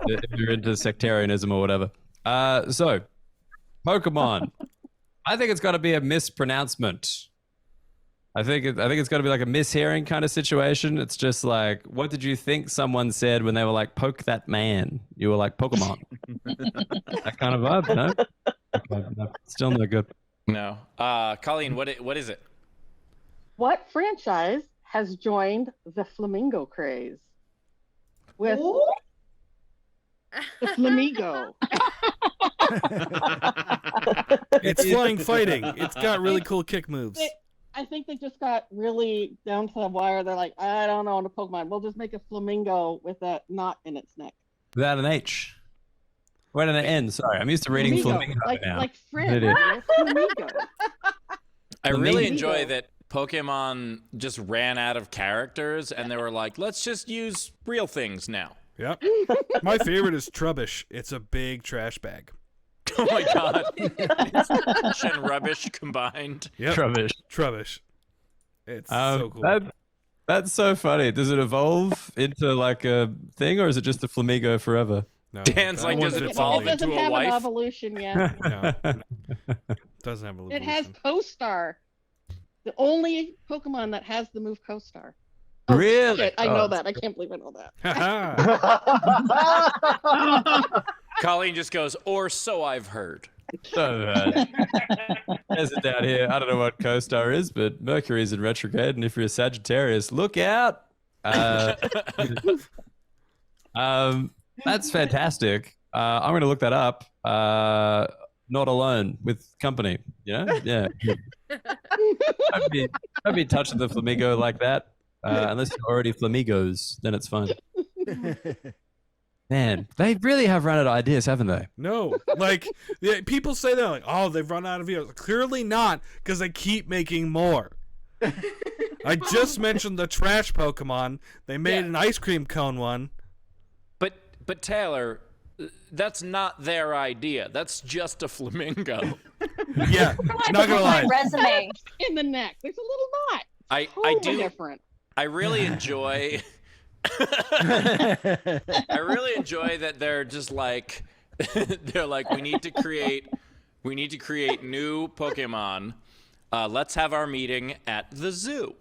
Speaker 1: If you're into sectarianism or whatever. So, Pokemon. I think it's got to be a mispronouncement. I think it's got to be like a mishearing kind of situation. It's just like, what did you think someone said when they were like, poke that man? You were like, Pokemon. That kind of vibe, no? Okay, no, still no good.
Speaker 2: No. Colleen, what is it?
Speaker 8: What franchise has joined the flamingo craze? With the flamingo.
Speaker 4: It's flying fighting. It's got really cool kick moves.
Speaker 8: I think they just got really down to the wire. They're like, I don't know, in a Pokemon. We'll just make a flamingo with a knot in its neck.
Speaker 1: Without an H. Wait, an N. Sorry, I'm used to reading flamingo now.
Speaker 8: Like friend.
Speaker 1: Idiot.
Speaker 8: Flamingo.
Speaker 2: I really
Speaker 1: Flamingo.
Speaker 2: enjoy that Pokemon just ran out of characters and they were like, let's just use real things now.
Speaker 4: Yep. My favorite is Trubbish. It's a big trash bag.
Speaker 2: Oh my god. It's trash and rubbish combined.
Speaker 4: Yep. Trubbish. It's so cool.
Speaker 1: That's so funny. Does it evolve into like a thing, or is it just a flamingo forever?
Speaker 4: No,
Speaker 2: Dan's
Speaker 4: that
Speaker 2: like,
Speaker 4: one
Speaker 2: does it
Speaker 4: fits
Speaker 2: evolve
Speaker 4: all.
Speaker 8: It doesn't
Speaker 2: into a
Speaker 8: have
Speaker 2: wife?
Speaker 8: an evolution yet.
Speaker 4: No. Doesn't have a
Speaker 8: It has Co-Star. The only Pokemon that has the move Co-Star. Oh,
Speaker 1: Really?
Speaker 8: shit, I
Speaker 1: Oh.
Speaker 8: know that. I can't believe I know that.
Speaker 2: Colleen just goes, or so I've heard.
Speaker 1: So bad. There's it down here. I don't know what co-star is, but Mercury's in retrograde, and if you're a Sagittarius, look out. That's fantastic. I'm going to look that up. Not alone, with company. You know? Yeah. Don't be touching the flamingo like that. Unless you're already flamingos, then it's fine. Man, they really have run out of ideas, haven't they?
Speaker 4: No, like people say that, like, oh, they've run out of ideas. Clearly not, because they keep making more. I just mentioned the trash Pokemon. They made an ice cream cone one.
Speaker 2: But Taylor, that's not their idea. That's just a flamingo.
Speaker 4: Yeah, not gonna lie.
Speaker 3: Resume.
Speaker 8: In the neck. There's a little knot.
Speaker 2: I
Speaker 8: Totally
Speaker 2: do.
Speaker 8: different.
Speaker 2: I really enjoy. I really enjoy that they're just like, they're like, we need to create new Pokemon. Let's have our meeting at the zoo.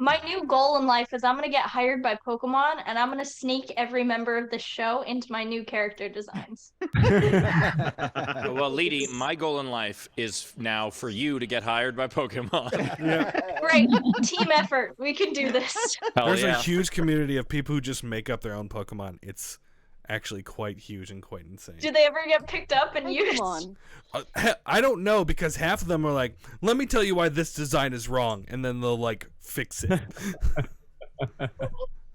Speaker 3: My new goal in life is I'm gonna get hired by Pokemon, and I'm gonna sneak every member of the show into my new character designs.
Speaker 2: Well, Leedy, my goal in life is now for you to get hired by Pokemon.
Speaker 3: Great team effort. We can do this.
Speaker 2: Hell
Speaker 4: There's
Speaker 2: yeah.
Speaker 4: a huge community of people who just make up their own Pokemon. It's actually quite huge and quite insane.
Speaker 3: Do they ever get picked up and used?
Speaker 8: Come on.
Speaker 4: I don't know, because half of them are like, let me tell you why this design is wrong, and then they'll like fix it.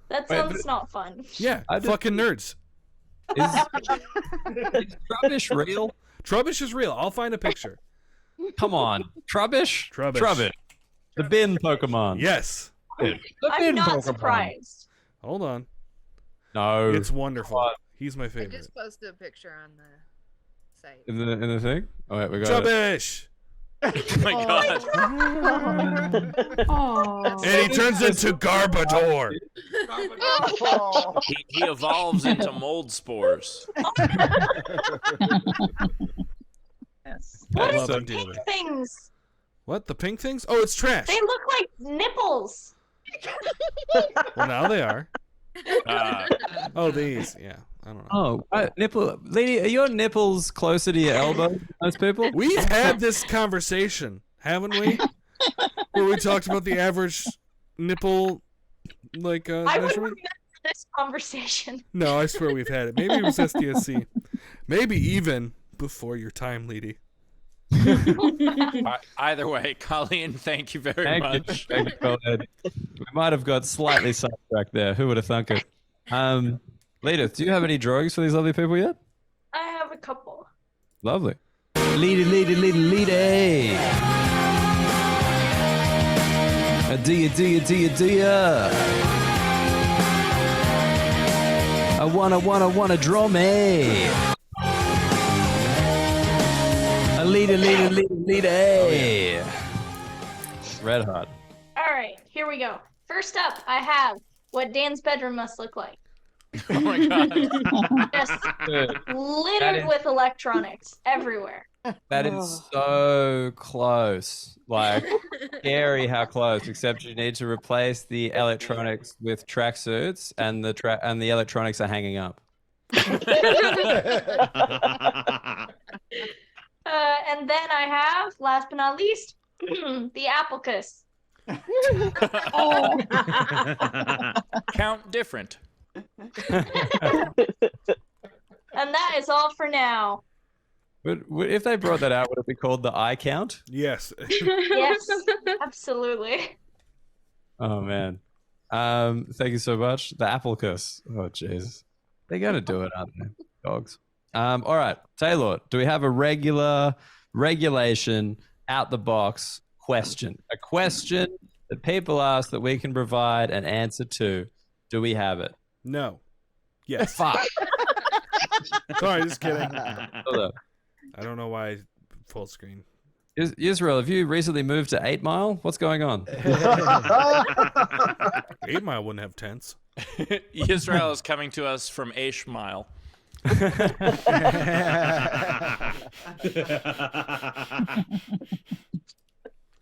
Speaker 3: That sounds not fun.
Speaker 4: Yeah,
Speaker 1: I just-
Speaker 4: fucking nerds.
Speaker 1: Is Trubbish real?
Speaker 4: Trubbish is real. I'll find a picture.
Speaker 1: Come on. Trubbish?
Speaker 4: Trubbish.
Speaker 1: The bin Pokemon.
Speaker 4: Yes.
Speaker 1: The
Speaker 3: I'm
Speaker 1: bin
Speaker 3: not
Speaker 1: Pokemon.
Speaker 3: surprised.
Speaker 4: Hold on.
Speaker 1: No.
Speaker 4: It's wonderful.
Speaker 1: on.
Speaker 4: He's my
Speaker 9: I
Speaker 4: favorite.
Speaker 9: just posted a picture on the site.
Speaker 1: In the thing? Oh, wait, we got it.
Speaker 4: Trubbish!
Speaker 2: Oh my god.
Speaker 7: Oh.
Speaker 4: And he turns into Garbodor.
Speaker 2: He evolves into mold spores.
Speaker 7: Yes.
Speaker 3: What
Speaker 4: I
Speaker 3: is
Speaker 4: love
Speaker 3: the
Speaker 4: him
Speaker 3: pink
Speaker 4: dearly.
Speaker 3: things?
Speaker 4: What? The pink things? Oh, it's trash.
Speaker 3: They look like nipples.
Speaker 4: Well, now they are.
Speaker 2: Uh,
Speaker 4: Oh, these. Yeah. I don't know.
Speaker 1: Oh, nipple. Lady, are your nipples closer to your elbow than most people?
Speaker 4: We've had this conversation, haven't we? Where we talked about the average nipple, like,
Speaker 3: I would
Speaker 4: measurement?
Speaker 3: remember this conversation.
Speaker 4: No, I swear we've had it. Maybe it was SDSC. Maybe even before your time, Leedy.
Speaker 2: either way, Colleen, thank you very
Speaker 1: Thank you.
Speaker 2: much.
Speaker 1: Thank you, Colin. We might have got slightly sidetracked there. Who would have thunk it? Leedith, do you have any drawings for these lovely people yet?
Speaker 3: I have a couple.
Speaker 1: Lovely. Leedy. Do ya. I wanna draw me. A leader. Red hot.
Speaker 3: All right, here we go. First up, I have what Dan's bedroom must look like.
Speaker 2: Oh my god.
Speaker 3: Just
Speaker 1: Good.
Speaker 3: littered
Speaker 1: is-
Speaker 3: with electronics everywhere.
Speaker 1: That is so close. Like, scary how close. Except you need to replace the electronics with tracksuits, and the electronics are hanging up.
Speaker 3: And then I have, last but not least, the Applecus.
Speaker 2: Count different.
Speaker 3: And that is all for now.
Speaker 1: If they brought that out, would it be called the eye count?
Speaker 4: Yes.
Speaker 3: Yes, absolutely.
Speaker 1: Oh man. Thank you so much. The Applecus. Oh jeez. They're gonna do it, aren't they? Dogs. All right, Taylor, do we have a regulation out the box question? A question that people ask that we can provide an answer to. Do we have it?
Speaker 4: No. Yes.
Speaker 1: Fuck.
Speaker 4: Sorry, just kidding.
Speaker 1: Hold up.
Speaker 4: I don't know why full screen.
Speaker 1: Israel, have you recently moved to 8 Mile? What's going on?
Speaker 4: 8 Mile wouldn't have tents.
Speaker 2: Israel is coming to us from Ashmile.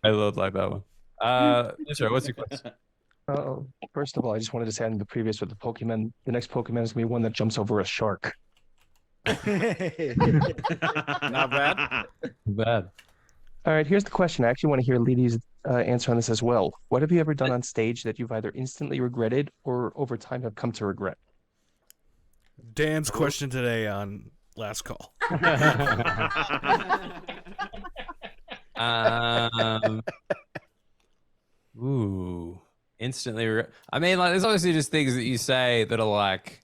Speaker 1: I love like that one. Israel, what's your question?
Speaker 10: First of all, I just wanted to say on the previous with the Pokemon, the next Pokemon is gonna be one that jumps over a shark.
Speaker 2: Not bad.
Speaker 1: Bad.
Speaker 10: All right, here's the question. I actually want to hear Leedy's answer on this as well. What have you ever done on stage that you've either instantly regretted or over time have come to regret?
Speaker 4: Dan's question today on Last Call.
Speaker 1: Ooh, instantly. I mean, like, there's obviously just things that you say that are like,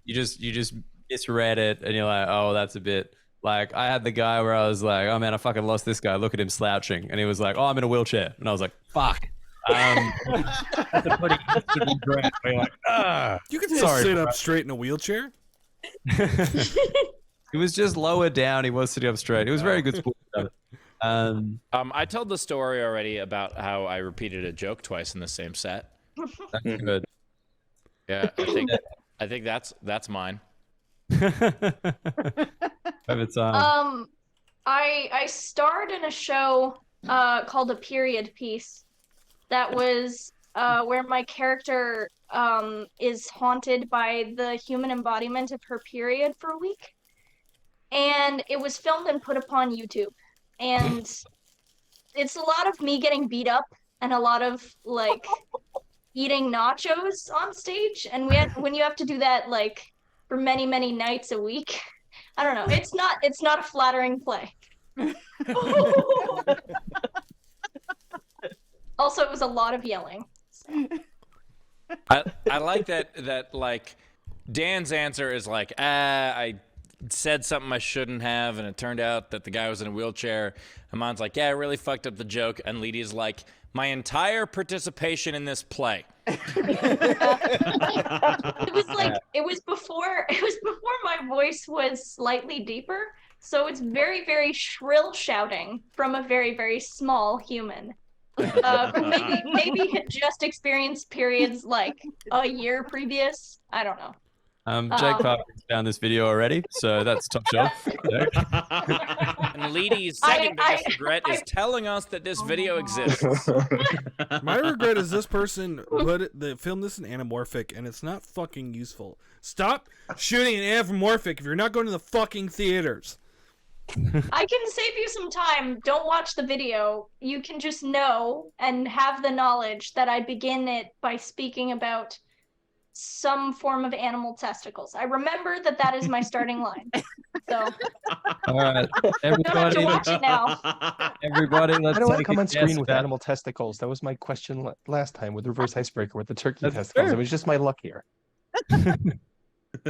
Speaker 1: you just misread it, and you're like, oh, that's a bit. Like, I had the guy where I was like, oh man, I fucking lost this guy. Look at him slouching, and he was like, oh, I'm in a wheelchair, and I was like, fuck. That's a pretty instant regret. Where you're like, ah.
Speaker 4: You can still sit up straight in a wheelchair.
Speaker 1: He was just lower down. He was sitting up straight. It was very good sport.
Speaker 2: I told the story already about how I repeated a joke twice in the same set.
Speaker 1: That's good.
Speaker 2: Yeah, I think that's mine.
Speaker 1: Over time.
Speaker 3: I starred in a show called A Period Piece that was where my character is haunted by the human embodiment of her period for a week. And it was filmed and put upon YouTube. And it's a lot of me getting beat up and a lot of like eating nachos on stage. And when you have to do that like for many, many nights a week, I don't know. It's not a flattering play. Also, it was a lot of yelling.
Speaker 2: I like that like Dan's answer is like, I said something I shouldn't have, and it turned out that the guy was in a wheelchair. Amon's like, yeah, I really fucked up the joke, and Lydia's like, my entire participation in this play.
Speaker 3: It was before my voice was slightly deeper, so it's very, very shrill shouting from a very, very small human. Maybe had just experienced periods like a year previous. I don't know.
Speaker 1: Jake Parker's found this video already, so that's top shelf.
Speaker 2: And Lydia's second biggest regret is telling us that this video exists.
Speaker 4: My regret is this person filmed this in anamorphic, and it's not fucking useful. Stop shooting in anamorphic if you're not going to the fucking theaters.
Speaker 3: I can save you some time. Don't watch the video. You can just know and have the knowledge that I begin it by speaking about some form of animal testicles. I remember that is my starting line. So,
Speaker 1: all right,
Speaker 3: everybody, don't have to watch it now.
Speaker 1: Everybody, let's
Speaker 10: I don't want to
Speaker 1: take
Speaker 10: come
Speaker 1: a
Speaker 10: on screen
Speaker 1: guess
Speaker 10: with
Speaker 1: at-
Speaker 10: animal testicles. That was my question last time with reverse icebreaker with the turkey
Speaker 1: That's
Speaker 10: testicles.
Speaker 1: fair.
Speaker 10: It was just my luck here.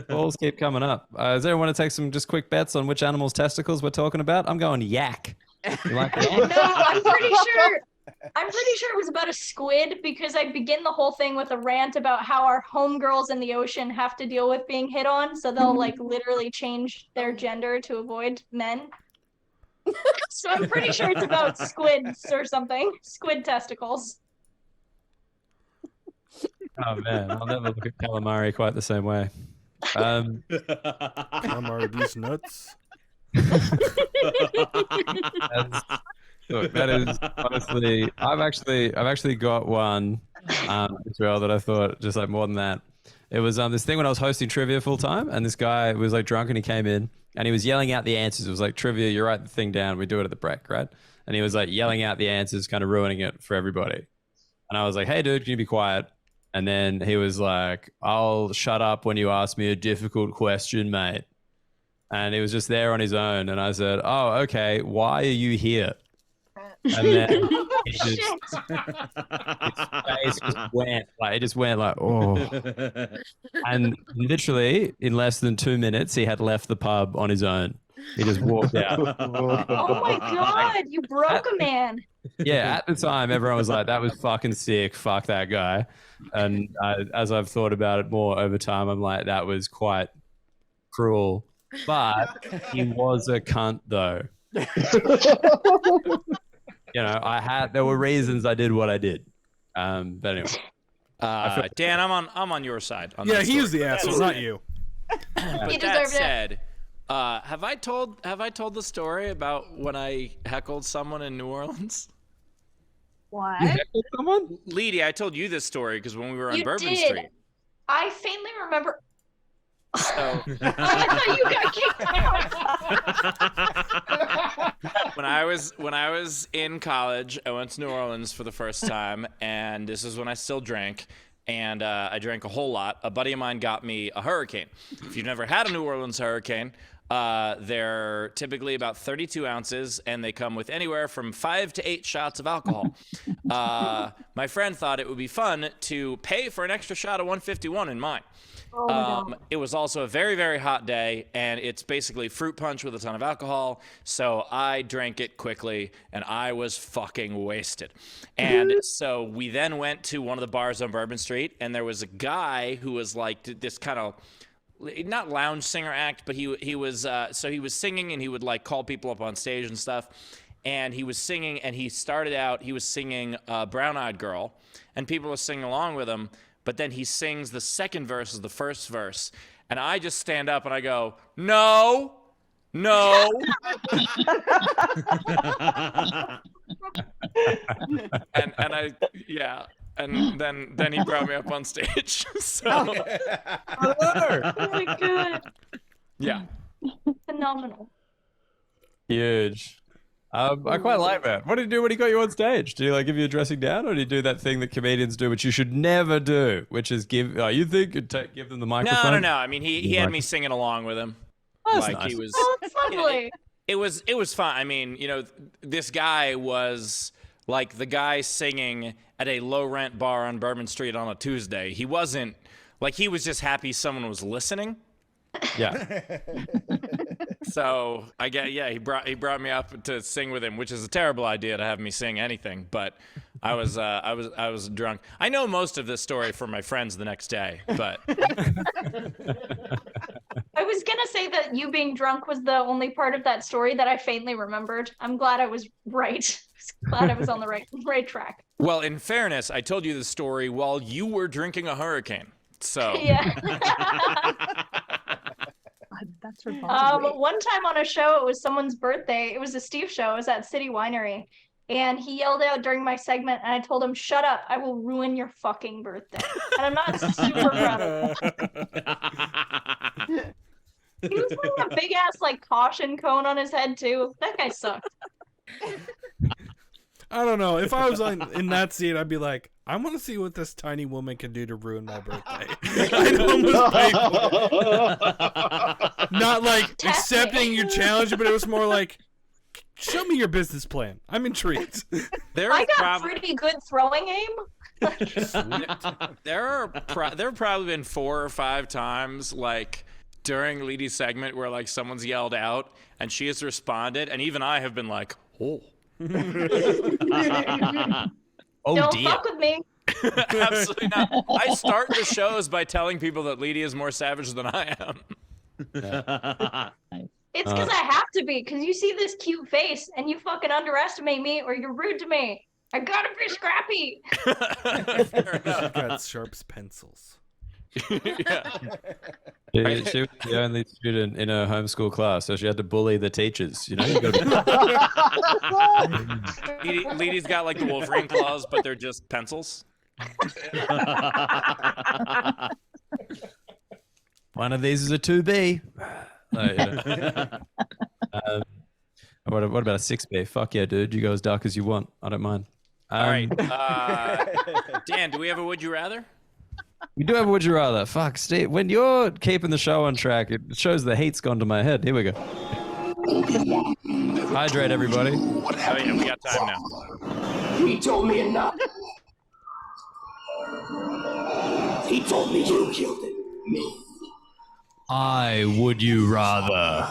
Speaker 1: Balls keep coming up. Does everyone want to take some just quick bets on which animal's testicles we're talking about? I'm going yak. You like that?
Speaker 3: No, I'm pretty sure it was about a squid, because I begin the whole thing with a rant about how our homegirls in the ocean have to deal with being hit on, so they'll like literally change their gender to avoid men. So I'm pretty sure it's about squids or something. Squid testicles.
Speaker 1: Oh man, I'll never look at calamari quite the same way.
Speaker 4: Calamari, these nuts.
Speaker 1: Look, that is honestly, I've actually got one as well that I thought just like more than that. It was this thing when I was hosting trivia full time, and this guy was like drunk and he came in and he was yelling out the answers. It was like, trivia, you write the thing down, we do it at the break, right? And he was like yelling out the answers, kind of ruining it for everybody. And I was like, hey dude, can you be quiet? And then he was like, I'll shut up when you ask me a difficult question, mate. And he was just there on his own. And I said, oh, okay, why are you here? And then he just, his face just went like, it just went like, oh. And literally in less than 2 minutes, he had left the pub on his own. He just walked out.
Speaker 3: Oh my god, you broke a man.
Speaker 1: Yeah, at the time, everyone was like, that was fucking sick. Fuck that guy. And as I've thought about it more over time, I'm like, that was quite cruel. But he was a cunt, though. You know, there were reasons I did what I did. But anyway.
Speaker 2: Dan, I'm on your side. On
Speaker 4: Yeah,
Speaker 2: that
Speaker 4: he was
Speaker 2: story.
Speaker 4: the asshole, not you.
Speaker 2: But
Speaker 3: He
Speaker 2: that
Speaker 3: deserved it.
Speaker 2: said, have I told the story about when I heckled someone in New Orleans?
Speaker 7: What?
Speaker 1: Someone?
Speaker 2: Lydia, I told you this story because when we were on
Speaker 3: You
Speaker 2: Bourbon
Speaker 3: did.
Speaker 2: Street.
Speaker 3: I faintly remember.
Speaker 2: So
Speaker 3: I thought you got kicked out.
Speaker 2: when I was in college, I went to New Orleans for the first time, and this is when I still drank. And I drank a whole lot. A buddy of mine got me a Hurricane. If you've never had a New Orleans Hurricane, they're typically about 32 ounces, and they come with anywhere from 5 to 8 shots of alcohol. My friend thought it would be fun to pay for an extra shot of 151 in mine. It was also a very, very hot day, and it's basically fruit punch with a ton of alcohol. So I drank it quickly, and I was fucking wasted. And so we then went to one of the bars on Bourbon Street, and there was a guy who was like this kind of not lounge singer act, but he was so he was singing, and he would like call people up on stage and stuff. And he was singing, and he started out, he was singing Brown Eyed Girl, and people were singing along with him. But then he sings the second verse as the first verse. And I just stand up and I go, no. and and then he brought me up on stage. So
Speaker 3: Oh my god.
Speaker 2: yeah.
Speaker 3: Phenomenal.
Speaker 1: Huge. I quite like that. What did he do when he got you on stage? Did he like give you a dressing down, or did he do that thing that comedians do, which you should never do, which is give? You think you'd give them the microphone?
Speaker 2: No. I mean, he had me singing along with him.
Speaker 1: That's
Speaker 2: Like
Speaker 1: nice.
Speaker 2: he was.
Speaker 3: Oh, that's lovely.
Speaker 2: It was fun. I mean, you know, this guy was like the guy singing at a low rent bar on Bourbon Street on a Tuesday. He wasn't like, he was just happy someone was listening.
Speaker 1: Yeah.
Speaker 2: So I get, yeah, he brought me up to sing with him, which is a terrible idea to have me sing anything. But I was drunk. I know most of this story from my friends the next day, but
Speaker 3: I was gonna say that you being drunk was the only part of that story that I faintly remembered. I'm glad I was right. Glad I was on the right track.
Speaker 2: well, in fairness, I told you the story while you were drinking a hurricane. So
Speaker 3: Yeah.
Speaker 7: That's remarkable.
Speaker 3: One time on a show, it was someone's birthday. It was a Steve show. It was at City Winery. And he yelled out during my segment, and I told him, "Shut up, I will ruin your fucking birthday." And I'm not super proud of it. He was wearing a big ass like caution cone on his head too. That guy sucked.
Speaker 4: I don't know. If I was in that seat, I'd be like, I want to see what this tiny woman can do to ruin my birthday. I'd almost pay for it. Not like accepting your challenge, but it was more like, show me your business plan. I'm intrigued.
Speaker 3: I got pretty good throwing aim.
Speaker 2: There have probably been 4 or 5 times like during Leedy's segment where like someone's yelled out and she has responded, and even I have been like, oh.
Speaker 1: Oh
Speaker 3: Don't
Speaker 1: dear.
Speaker 3: fuck with me.
Speaker 2: Absolutely not. I start the shows by telling people that Leedy is more savage than I am.
Speaker 3: It's because I have to be, because you see this cute face and you fucking underestimate me or you're rude to me. I gotta be scrappy.
Speaker 4: I got Sharp's pencils.
Speaker 2: Yeah.
Speaker 1: She was the only student in her homeschool class, so she had to bully the teachers. You know, you gotta
Speaker 2: Leedy's got like the Wolverine claws, but they're just pencils.
Speaker 1: One of these is a 2B. What about a 6B? Fuck yeah, dude. You go as dark as you want. I don't mind.
Speaker 2: All right. Dan, do we have a would you rather?
Speaker 1: We do have a would you rather. Fuck, Steve. When you're keeping the show on track, it shows the heat's gone to my head. Here we go. Hydrate, everybody.
Speaker 2: Oh yeah, we got time now.
Speaker 11: He told me enough. He told me you killed it. Me.
Speaker 1: I would you rather.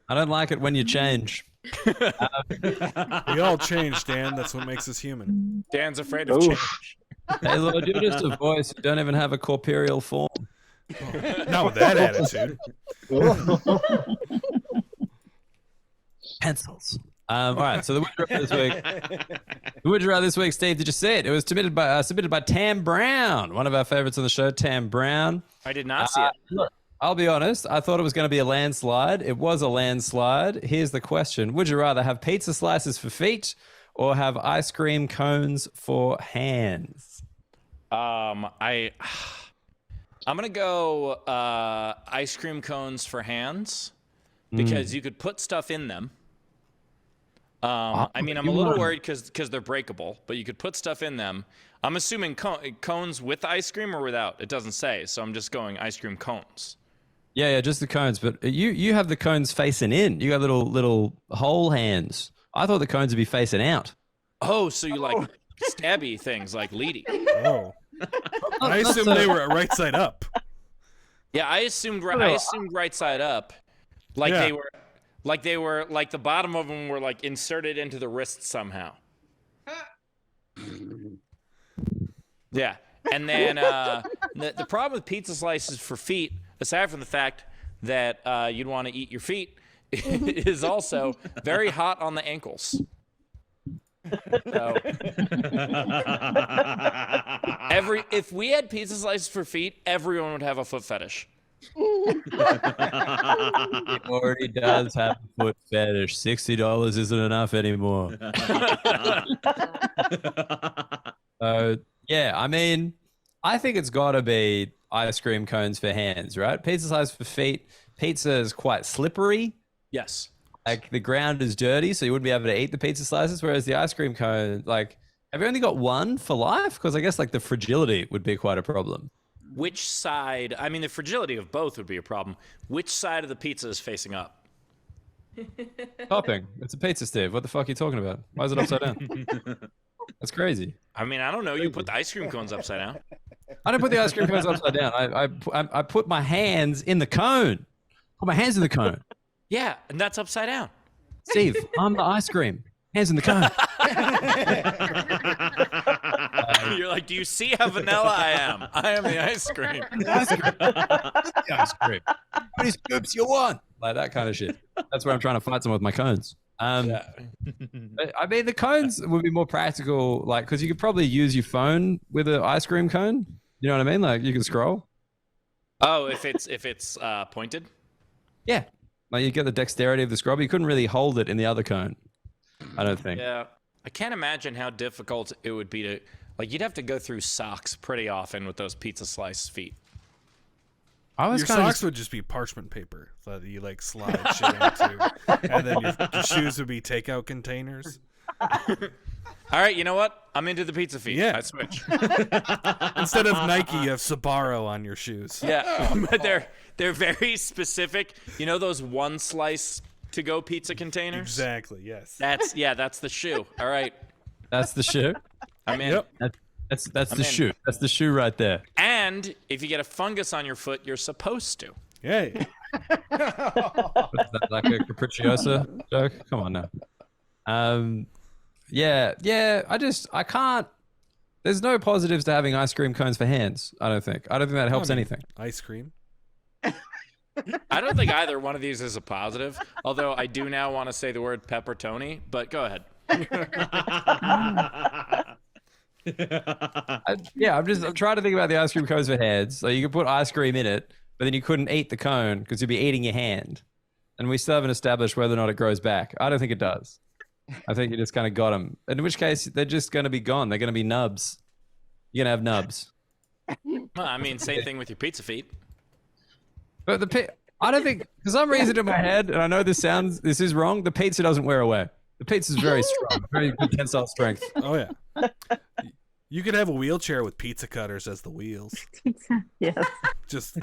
Speaker 1: I don't like it when you change.
Speaker 4: We all change, Dan. That's what makes us human.
Speaker 2: Dan's afraid of change.
Speaker 1: Hey, Lord, you're just a voice. You don't even have a corporeal form.
Speaker 4: Not with that attitude.
Speaker 1: Pencils. All right, so the would you rather this week. The would you rather this week, Steve, did you see it? It was submitted by Tam Brown, one of our favorites on the show, Tam Brown.
Speaker 2: I did not see it.
Speaker 1: Look, I'll be honest. I thought it was going to be a landslide. It was a landslide. Here's the question: would you rather have pizza slices for feet or have ice cream cones for hands?
Speaker 2: I'm gonna go ice cream cones for hands because you could put stuff in them. I mean, I'm a little worried because they're breakable, but you could put stuff in them. I'm assuming cones with ice cream or without. It doesn't say, so I'm just going ice cream cones.
Speaker 1: Yeah, just the cones. But you have the cones facing in. You got little hole hands. I thought the cones would be facing out.
Speaker 2: Oh, so you like stabby things like Leedy?
Speaker 4: Oh. I assumed they were right side up.
Speaker 2: Yeah, I assumed right side up, like
Speaker 4: Yeah.
Speaker 2: they were like the bottom of them were like inserted into the wrist somehow. Yeah, and then the problem with pizza slices for feet, aside from the fact that you'd want to eat your feet, is also very hot on the ankles. So, if we had pizza slices for feet, everyone would have a foot fetish.
Speaker 1: He already does have a foot fetish. $60 isn't enough anymore. Yeah, I mean, I think it's got to be ice cream cones for hands, right? Pizza slice for feet. Pizza is quite slippery.
Speaker 2: Yes.
Speaker 1: Like the ground is dirty, so you wouldn't be able to eat the pizza slices. Whereas the ice cream cone, like, have you only got one for life? Because I guess like the fragility would be quite a problem.
Speaker 2: Which side? I mean, the fragility of both would be a problem. Which side of the pizza is facing up?
Speaker 1: Topping. It's a pizza, Steve. What the fuck are you talking about? Why is it upside down? That's crazy.
Speaker 2: I mean, I don't know. You put the ice cream cones upside down.
Speaker 1: I don't put the ice cream cones upside down. I put my hands in the cone. Put my hands in the cone.
Speaker 2: Yeah, and that's upside down.
Speaker 1: Steve, I'm the ice cream. Hands in the cone.
Speaker 2: You're like, do you see how vanilla I am? I am the ice cream.
Speaker 1: The ice cream. How many scoops you want? Like that kind of shit. That's where I'm trying to fight someone with my cones. I mean, the cones would be more practical, like, because you could probably use your phone with an ice cream cone. You know what I mean? Like, you can scroll.
Speaker 2: Oh, if it's pointed?
Speaker 1: Yeah. Like, you get the dexterity of the scroll, but you couldn't really hold it in the other cone. I don't think.
Speaker 2: Yeah. I can't imagine how difficult it would be to, like, you'd have to go through socks pretty often with those pizza slice feet.
Speaker 4: Your socks would just be parchment paper that you like slide shit into, and then your shoes would be takeout containers.
Speaker 2: All right, you know what? I'm into the pizza feet.
Speaker 4: Yeah.
Speaker 2: I switch.
Speaker 4: Instead of Nike, you have Sbarro on your shoes.
Speaker 2: Yeah, but they're very specific. You know those one slice to go pizza containers?
Speaker 4: Exactly. Yes.
Speaker 2: That's the shoe. All right.
Speaker 1: That's the shoe.
Speaker 2: I'm in.
Speaker 4: Yep.
Speaker 1: That's the shoe. That's the shoe right there.
Speaker 2: And if you get a fungus on your foot, you're supposed to.
Speaker 4: Yay.
Speaker 1: What's that, like a capricciosa joke? Come on now. Yeah. I can't. There's no positives to having ice cream cones for hands. I don't think that helps anything.
Speaker 4: Ice cream.
Speaker 2: I don't think either one of these is a positive. Although I do now want to say the word pepperoni. But go ahead.
Speaker 1: I'm trying to think about the ice cream cones for hands. Like, you could put ice cream in it, but then you couldn't eat the cone because you'd be eating your hand. And we still haven't established whether or not it grows back. I don't think it does. I think you just kind of got them. In which case, they're just going to be gone. They're going to be nubs. You're going to have nubs.
Speaker 2: Well, I mean, same thing with your pizza feet.
Speaker 1: But I don't think, for some reason in my head, and I know this is wrong, the pizza doesn't wear away. The pizza's very strong, very good tensile strength.
Speaker 4: Oh, yeah. You could have a wheelchair with pizza cutters as the wheels.
Speaker 7: Yes.
Speaker 4: Just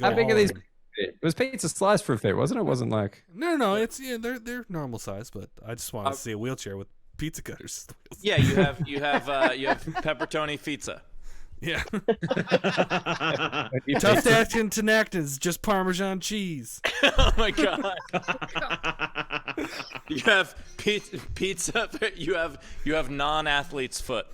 Speaker 1: How big are these? It was pizza slice for a fit, wasn't it? It wasn't like...
Speaker 4: No, it's they're normal size, but I just want to see a wheelchair with pizza cutters.
Speaker 2: Yeah, you have pepperoni pizza.
Speaker 4: Yeah. Tough to act in Tinactin's just Parmesan cheese.
Speaker 2: Oh my god. You have pizza. You have non-athlete's foot.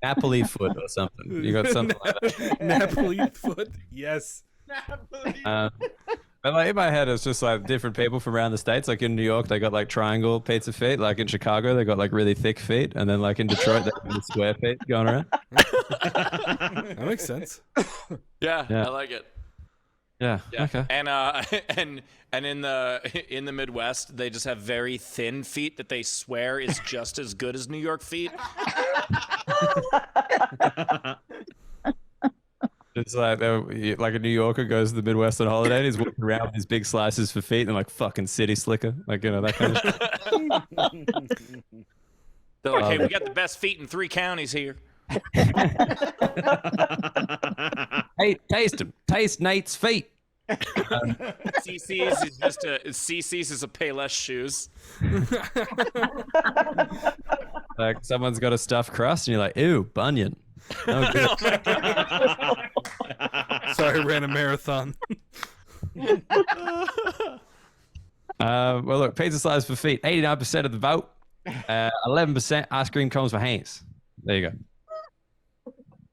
Speaker 1: Napoli foot or something. You got something like that.
Speaker 4: Napoli foot. Yes.
Speaker 1: But like in my head, it's just like different people from around the states. Like in New York, they got like triangle pizza feet. Like in Chicago, they got like really thick feet, and then like in Detroit, they got the square feet going around.
Speaker 4: That makes sense.
Speaker 2: Yeah,
Speaker 1: Yeah.
Speaker 2: I like it.
Speaker 1: Yeah. Okay.
Speaker 2: And in the Midwest, they just have very thin feet that they swear is just as good as New York feet.
Speaker 1: It's like a New Yorker goes to the Midwest on holiday and he's walking around with these big slices for feet and like fucking city slicker, like, you know, that kind of shit.
Speaker 2: They're like, hey, we got the best feet in 3 counties here.
Speaker 1: Hey, taste them. Taste Nate's feet.
Speaker 2: CC's is a Payless shoes.
Speaker 1: Like someone's got a stuffed crust and you're like, ew, bunion. Oh, good.
Speaker 4: Sorry, I ran a marathon.
Speaker 1: Well, look, pizza slice for feet, 89% of the vote. 11% ice cream cones for hands. There you go.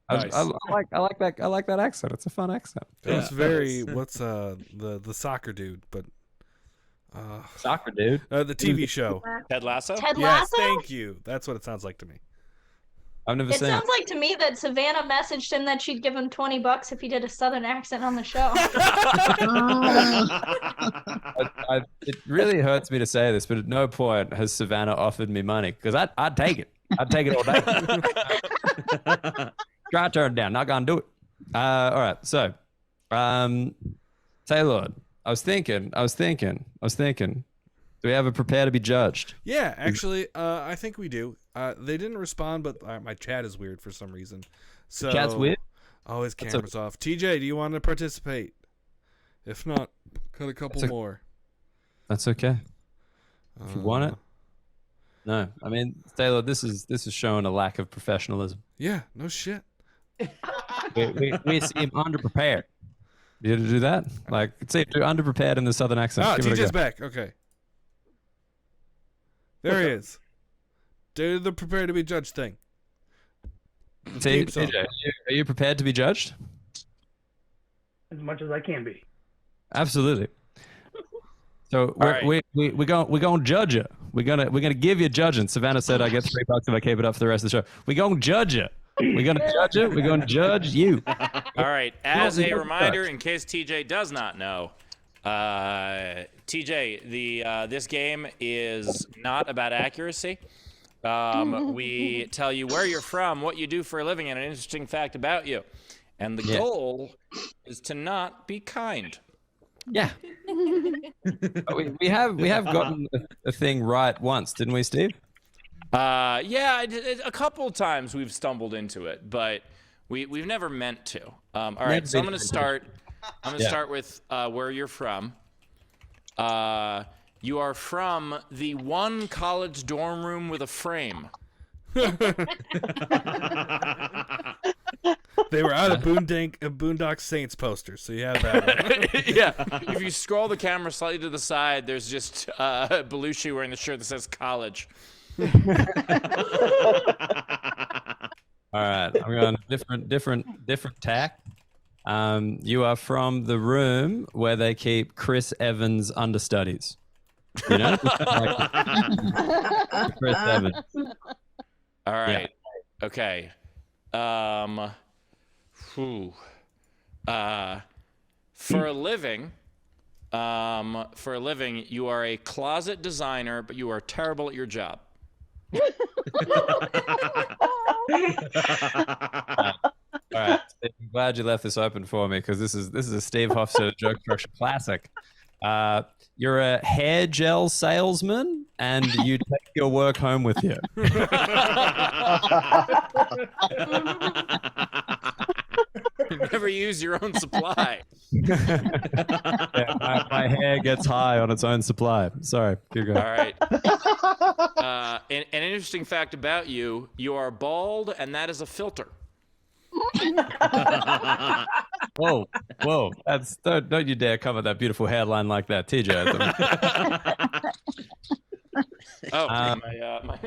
Speaker 2: Nice.
Speaker 1: I like that. I like that accent. It's a fun accent.
Speaker 4: It was very what's the soccer dude, but
Speaker 1: soccer dude.
Speaker 4: The TV show.
Speaker 2: Ted Lasso.
Speaker 3: Ted
Speaker 4: Yes,
Speaker 3: Lasso.
Speaker 4: thank you. That's what it sounds like to me.
Speaker 1: I've never
Speaker 3: It
Speaker 1: seen
Speaker 3: sounds like to me that Savannah messaged him that she'd give him $20 if he did a Southern accent on the show.
Speaker 1: It really hurts me to say this, but at no point has Savannah offered me money because I'd take it. I'd take it all day. Try to turn it down. Not gonna do it. All right. So, Taylor, I was thinking. Do we have a prepare to be judged?
Speaker 4: Yeah, actually, I think we do. They didn't respond, but my chat is weird for some reason. So
Speaker 1: Chat's weird?
Speaker 4: Oh, his camera's off. TJ, do you want to participate? If not, cut a couple more.
Speaker 1: That's okay. If you want it. No, I mean, Taylor, this is showing a lack of professionalism.
Speaker 4: Yeah, no shit.
Speaker 1: we seem underprepared. You to do that? Like, see, underprepared in the Southern accent.
Speaker 4: Ah,
Speaker 1: Give it a
Speaker 4: TJ's
Speaker 1: go.
Speaker 4: back. Okay. There he is. Do the prepare to be judged thing.
Speaker 1: TJ, are you prepared to be judged?
Speaker 12: As much as I can be.
Speaker 1: Absolutely. So we're gonna judge you. We're gonna give you judging. Savannah said I get $3 if I keep it up for the rest of the show. We're gonna judge you. We're gonna judge it. We're gonna judge you.
Speaker 2: All right. As a reminder, in case TJ does not know, TJ, this game is not about accuracy. We tell you where you're from, what you do for a living, and an interesting fact about you. And the goal is to not be kind.
Speaker 1: Yeah. we have gotten a thing right once, didn't we, Steve?
Speaker 2: Yeah, a couple of times we've stumbled into it, but we've never meant to. All right, so I'm going to start. I'm going to start with where you're from. You are from the one college dorm room with a frame.
Speaker 4: They were out of Boondock Saints posters, so you have that.
Speaker 2: Yeah. If you scroll the camera slightly to the side, there's just Belushi wearing the shirt that says college.
Speaker 1: All right, I'm going different tack. You are from the room where they keep Chris Evans understudies. You know, Chris Evans.
Speaker 2: All right. Yeah. Okay. For a living, you are a closet designer, but you are terrible at your job.
Speaker 1: All right. I'm glad you left this open for me because this is a Steve Hofstadter joke structure classic. You're a hair gel salesman and you take your work home with you.
Speaker 2: You never use your own supply.
Speaker 1: Yeah, my hair gets high on its own supply. Sorry. Keep going.
Speaker 2: All right. An interesting fact about you: you are bald, and that is a filter.
Speaker 1: Whoa! Don't you dare come at that beautiful hairline like that, TJ.
Speaker 2: Oh,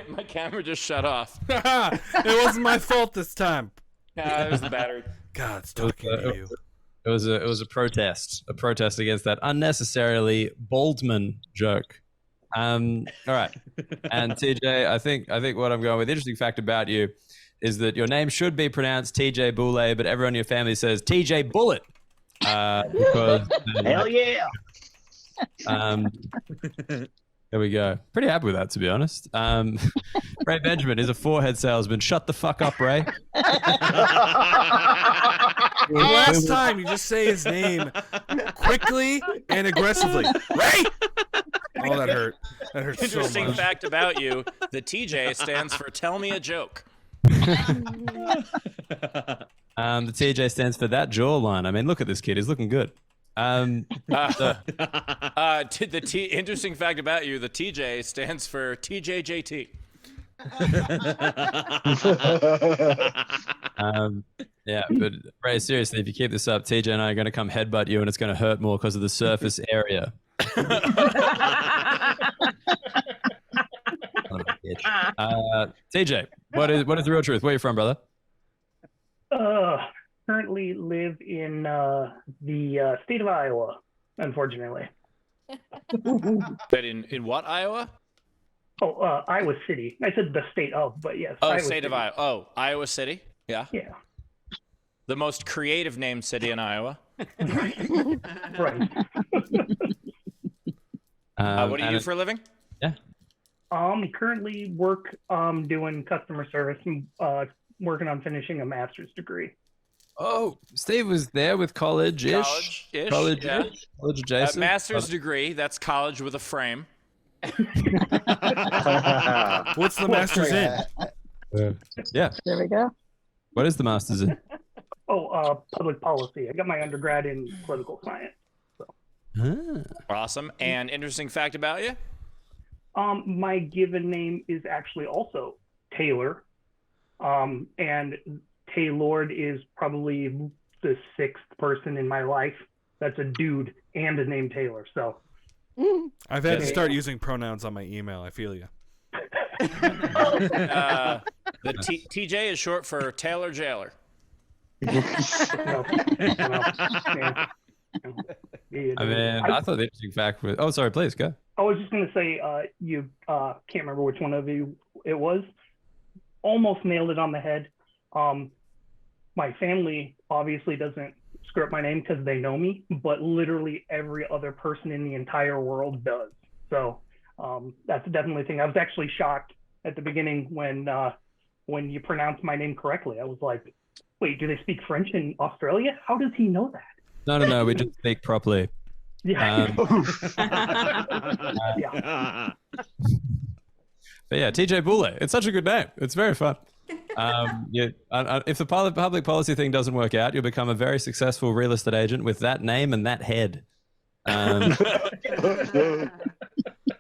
Speaker 2: my camera just shut off.
Speaker 4: It wasn't my fault this time.
Speaker 2: It was the battery.
Speaker 4: God, it's talking to you.
Speaker 1: It was a protest against that unnecessarily Baldman joke. All right, and TJ, I think what I'm going with, interesting fact about you is that your name should be pronounced TJ Boulay, but everyone in your family says TJ Bullet. Because
Speaker 12: hell yeah.
Speaker 1: There we go. Pretty happy with that, to be honest. Ray Benjamin is a forehead salesman. Shut the fuck up, Ray.
Speaker 4: Last time you just say his name quickly and aggressively. Ray! Oh, that hurt. That hurt so much.
Speaker 2: Interesting fact about you: the TJ stands for "Tell Me a Joke."
Speaker 1: The TJ stands for that jawline. I mean, look at this kid. He's looking good.
Speaker 2: Interesting fact about you: the TJ stands for TJJT.
Speaker 1: Yeah, but Ray, seriously, if you keep this up, TJ and I are going to come headbutt you, and it's going to hurt more because of the surface area. TJ, what is the real truth? Where are you from, brother?
Speaker 12: Currently live in the state of Iowa, unfortunately.
Speaker 2: But in what, Iowa?
Speaker 12: Iowa City. I said the state of, but yes.
Speaker 2: Oh,
Speaker 12: Iowa
Speaker 2: state
Speaker 12: City.
Speaker 2: of Iowa. Oh, Iowa City. Yeah.
Speaker 12: Yeah.
Speaker 2: The most creative named city in Iowa.
Speaker 12: Right.
Speaker 2: What do you do for a living?
Speaker 1: Yeah.
Speaker 12: Currently work doing customer service and working on finishing a master's degree.
Speaker 1: Oh, Steve was there with college-ish.
Speaker 2: College-ish,
Speaker 1: College,
Speaker 2: yeah.
Speaker 1: college adjacent.
Speaker 2: Master's degree. That's college with a frame.
Speaker 4: What's the master's in?
Speaker 1: Yeah.
Speaker 6: There we go.
Speaker 1: What is the master's in?
Speaker 12: Public policy. I got my undergrad in political science.
Speaker 2: Awesome. And interesting fact about you?
Speaker 12: My given name is actually also Taylor. And Taylord is probably the sixth person in my life that's a dude and a name Taylor. So
Speaker 4: I've had to start using pronouns on my email. I feel you.
Speaker 2: The TJ is short for Taylor Jailer.
Speaker 1: I mean, I thought the interesting fact was. Oh, sorry. Please go.
Speaker 12: I was just going to say, you can't remember which one of you it was. Almost nailed it on the head. My family obviously doesn't screw up my name because they know me, but literally every other person in the entire world does. So that's definitely a thing. I was actually shocked at the beginning when you pronounced my name correctly. I was like, wait, do they speak French in Australia? How does he know that?
Speaker 1: No. We just speak properly.
Speaker 12: Yeah.
Speaker 1: Yeah. But yeah, TJ Boulay. It's such a good name. It's very fun. If the public policy thing doesn't work out, you'll become a very successful real estate agent with that name and that head.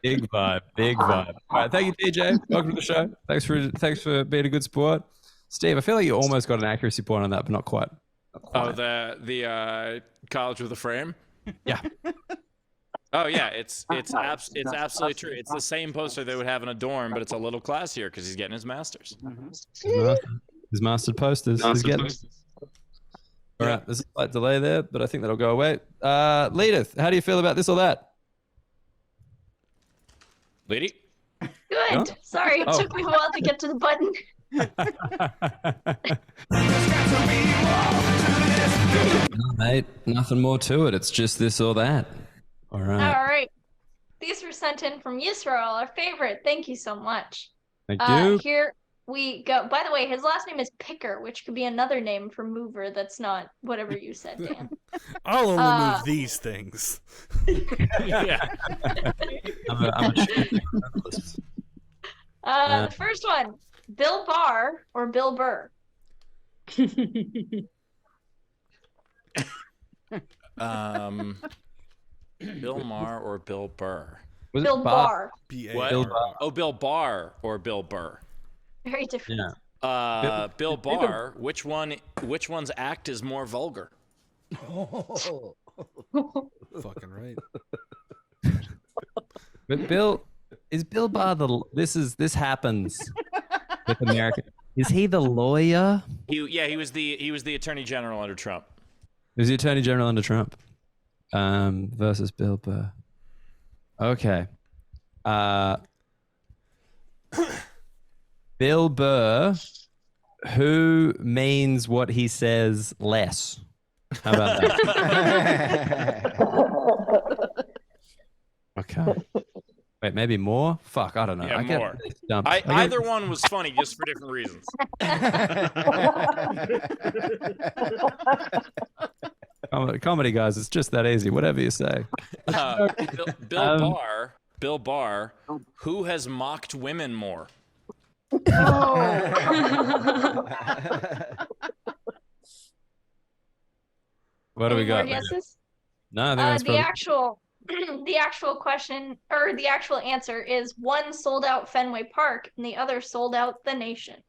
Speaker 1: Big vibe. All right, thank you, TJ. Welcome to the show. Thanks for being a good sport. Steve, I feel like you almost got an accuracy point on that, but not quite.
Speaker 2: Oh, the college with a frame.
Speaker 1: Yeah.
Speaker 2: Oh yeah, it's absolutely true. It's the same poster they would have in a dorm, but it's a little classier because he's getting his master's.
Speaker 1: His mastered posters. He's getting. All right, there's a slight delay there, but I think that'll go away. Leedith, how do you feel about this or that?
Speaker 2: Lady?
Speaker 3: Good.
Speaker 1: Yeah?
Speaker 3: Sorry, it took me a while to get to the button.
Speaker 1: No, mate, nothing more to it. It's just this or that. All right.
Speaker 3: All right. These were sent in from Yisrael, our favorite. Thank you so much.
Speaker 1: Thank you.
Speaker 3: Here we go. By the way, his last name is Picker, which could be another name for mover that's not whatever you said, Dan.
Speaker 4: I'll only move these things.
Speaker 2: Yeah.
Speaker 1: I'm a journalist.
Speaker 3: The first one, Bill Barr or Bill Burr?
Speaker 2: Bill Maher or Bill Burr?
Speaker 3: Bill Barr.
Speaker 2: What?
Speaker 1: Bill Barr.
Speaker 2: Oh, Bill Barr or Bill Burr?
Speaker 3: Very different.
Speaker 1: Yeah.
Speaker 2: Bill Barr. Which one's act is more vulgar?
Speaker 4: Fucking right.
Speaker 1: But is Bill Barr this happens with America? Is he the lawyer?
Speaker 2: He was the attorney general under Trump.
Speaker 1: He was the attorney general under Trump. Versus Bill Burr. Okay. Bill Burr, who means what he says less? How about that? Okay. Wait, maybe more? Fuck, I don't know.
Speaker 2: Yeah,
Speaker 1: I get
Speaker 2: more.
Speaker 1: stumped.
Speaker 2: Either one was funny, just for different reasons.
Speaker 1: Comedy, guys, it's just that easy. Whatever you say.
Speaker 2: Bill Barr, who has mocked women more?
Speaker 1: What do we got?
Speaker 3: More guesses?
Speaker 1: No, I think that's
Speaker 3: the actual question or the actual answer is one sold out Fenway Park and the other sold out the nation.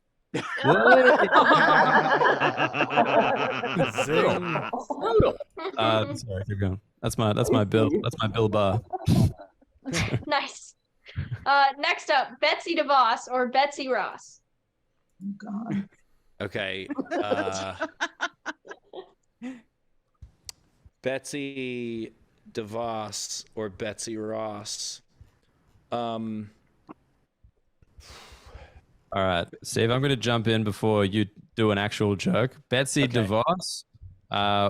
Speaker 1: Sorry, keep going. That's my Bill. That's my Bill Barr.
Speaker 3: Nice. Next up, Betsy DeVos or Betsy Ross?
Speaker 7: Oh, God.
Speaker 2: Okay. Betsy DeVos or Betsy Ross.
Speaker 1: All right, Steve, I'm going to jump in before you do an actual joke. Betsy DeVos,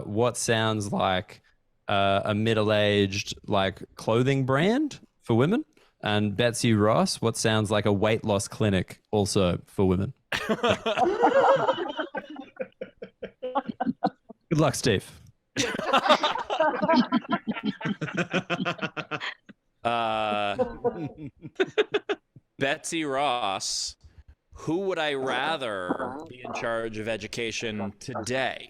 Speaker 1: what sounds like a middle-aged like clothing brand for women? And Betsy Ross, what sounds like a weight loss clinic also for women? Good luck, Steve.
Speaker 2: Betsy Ross, who would I rather be in charge of education today?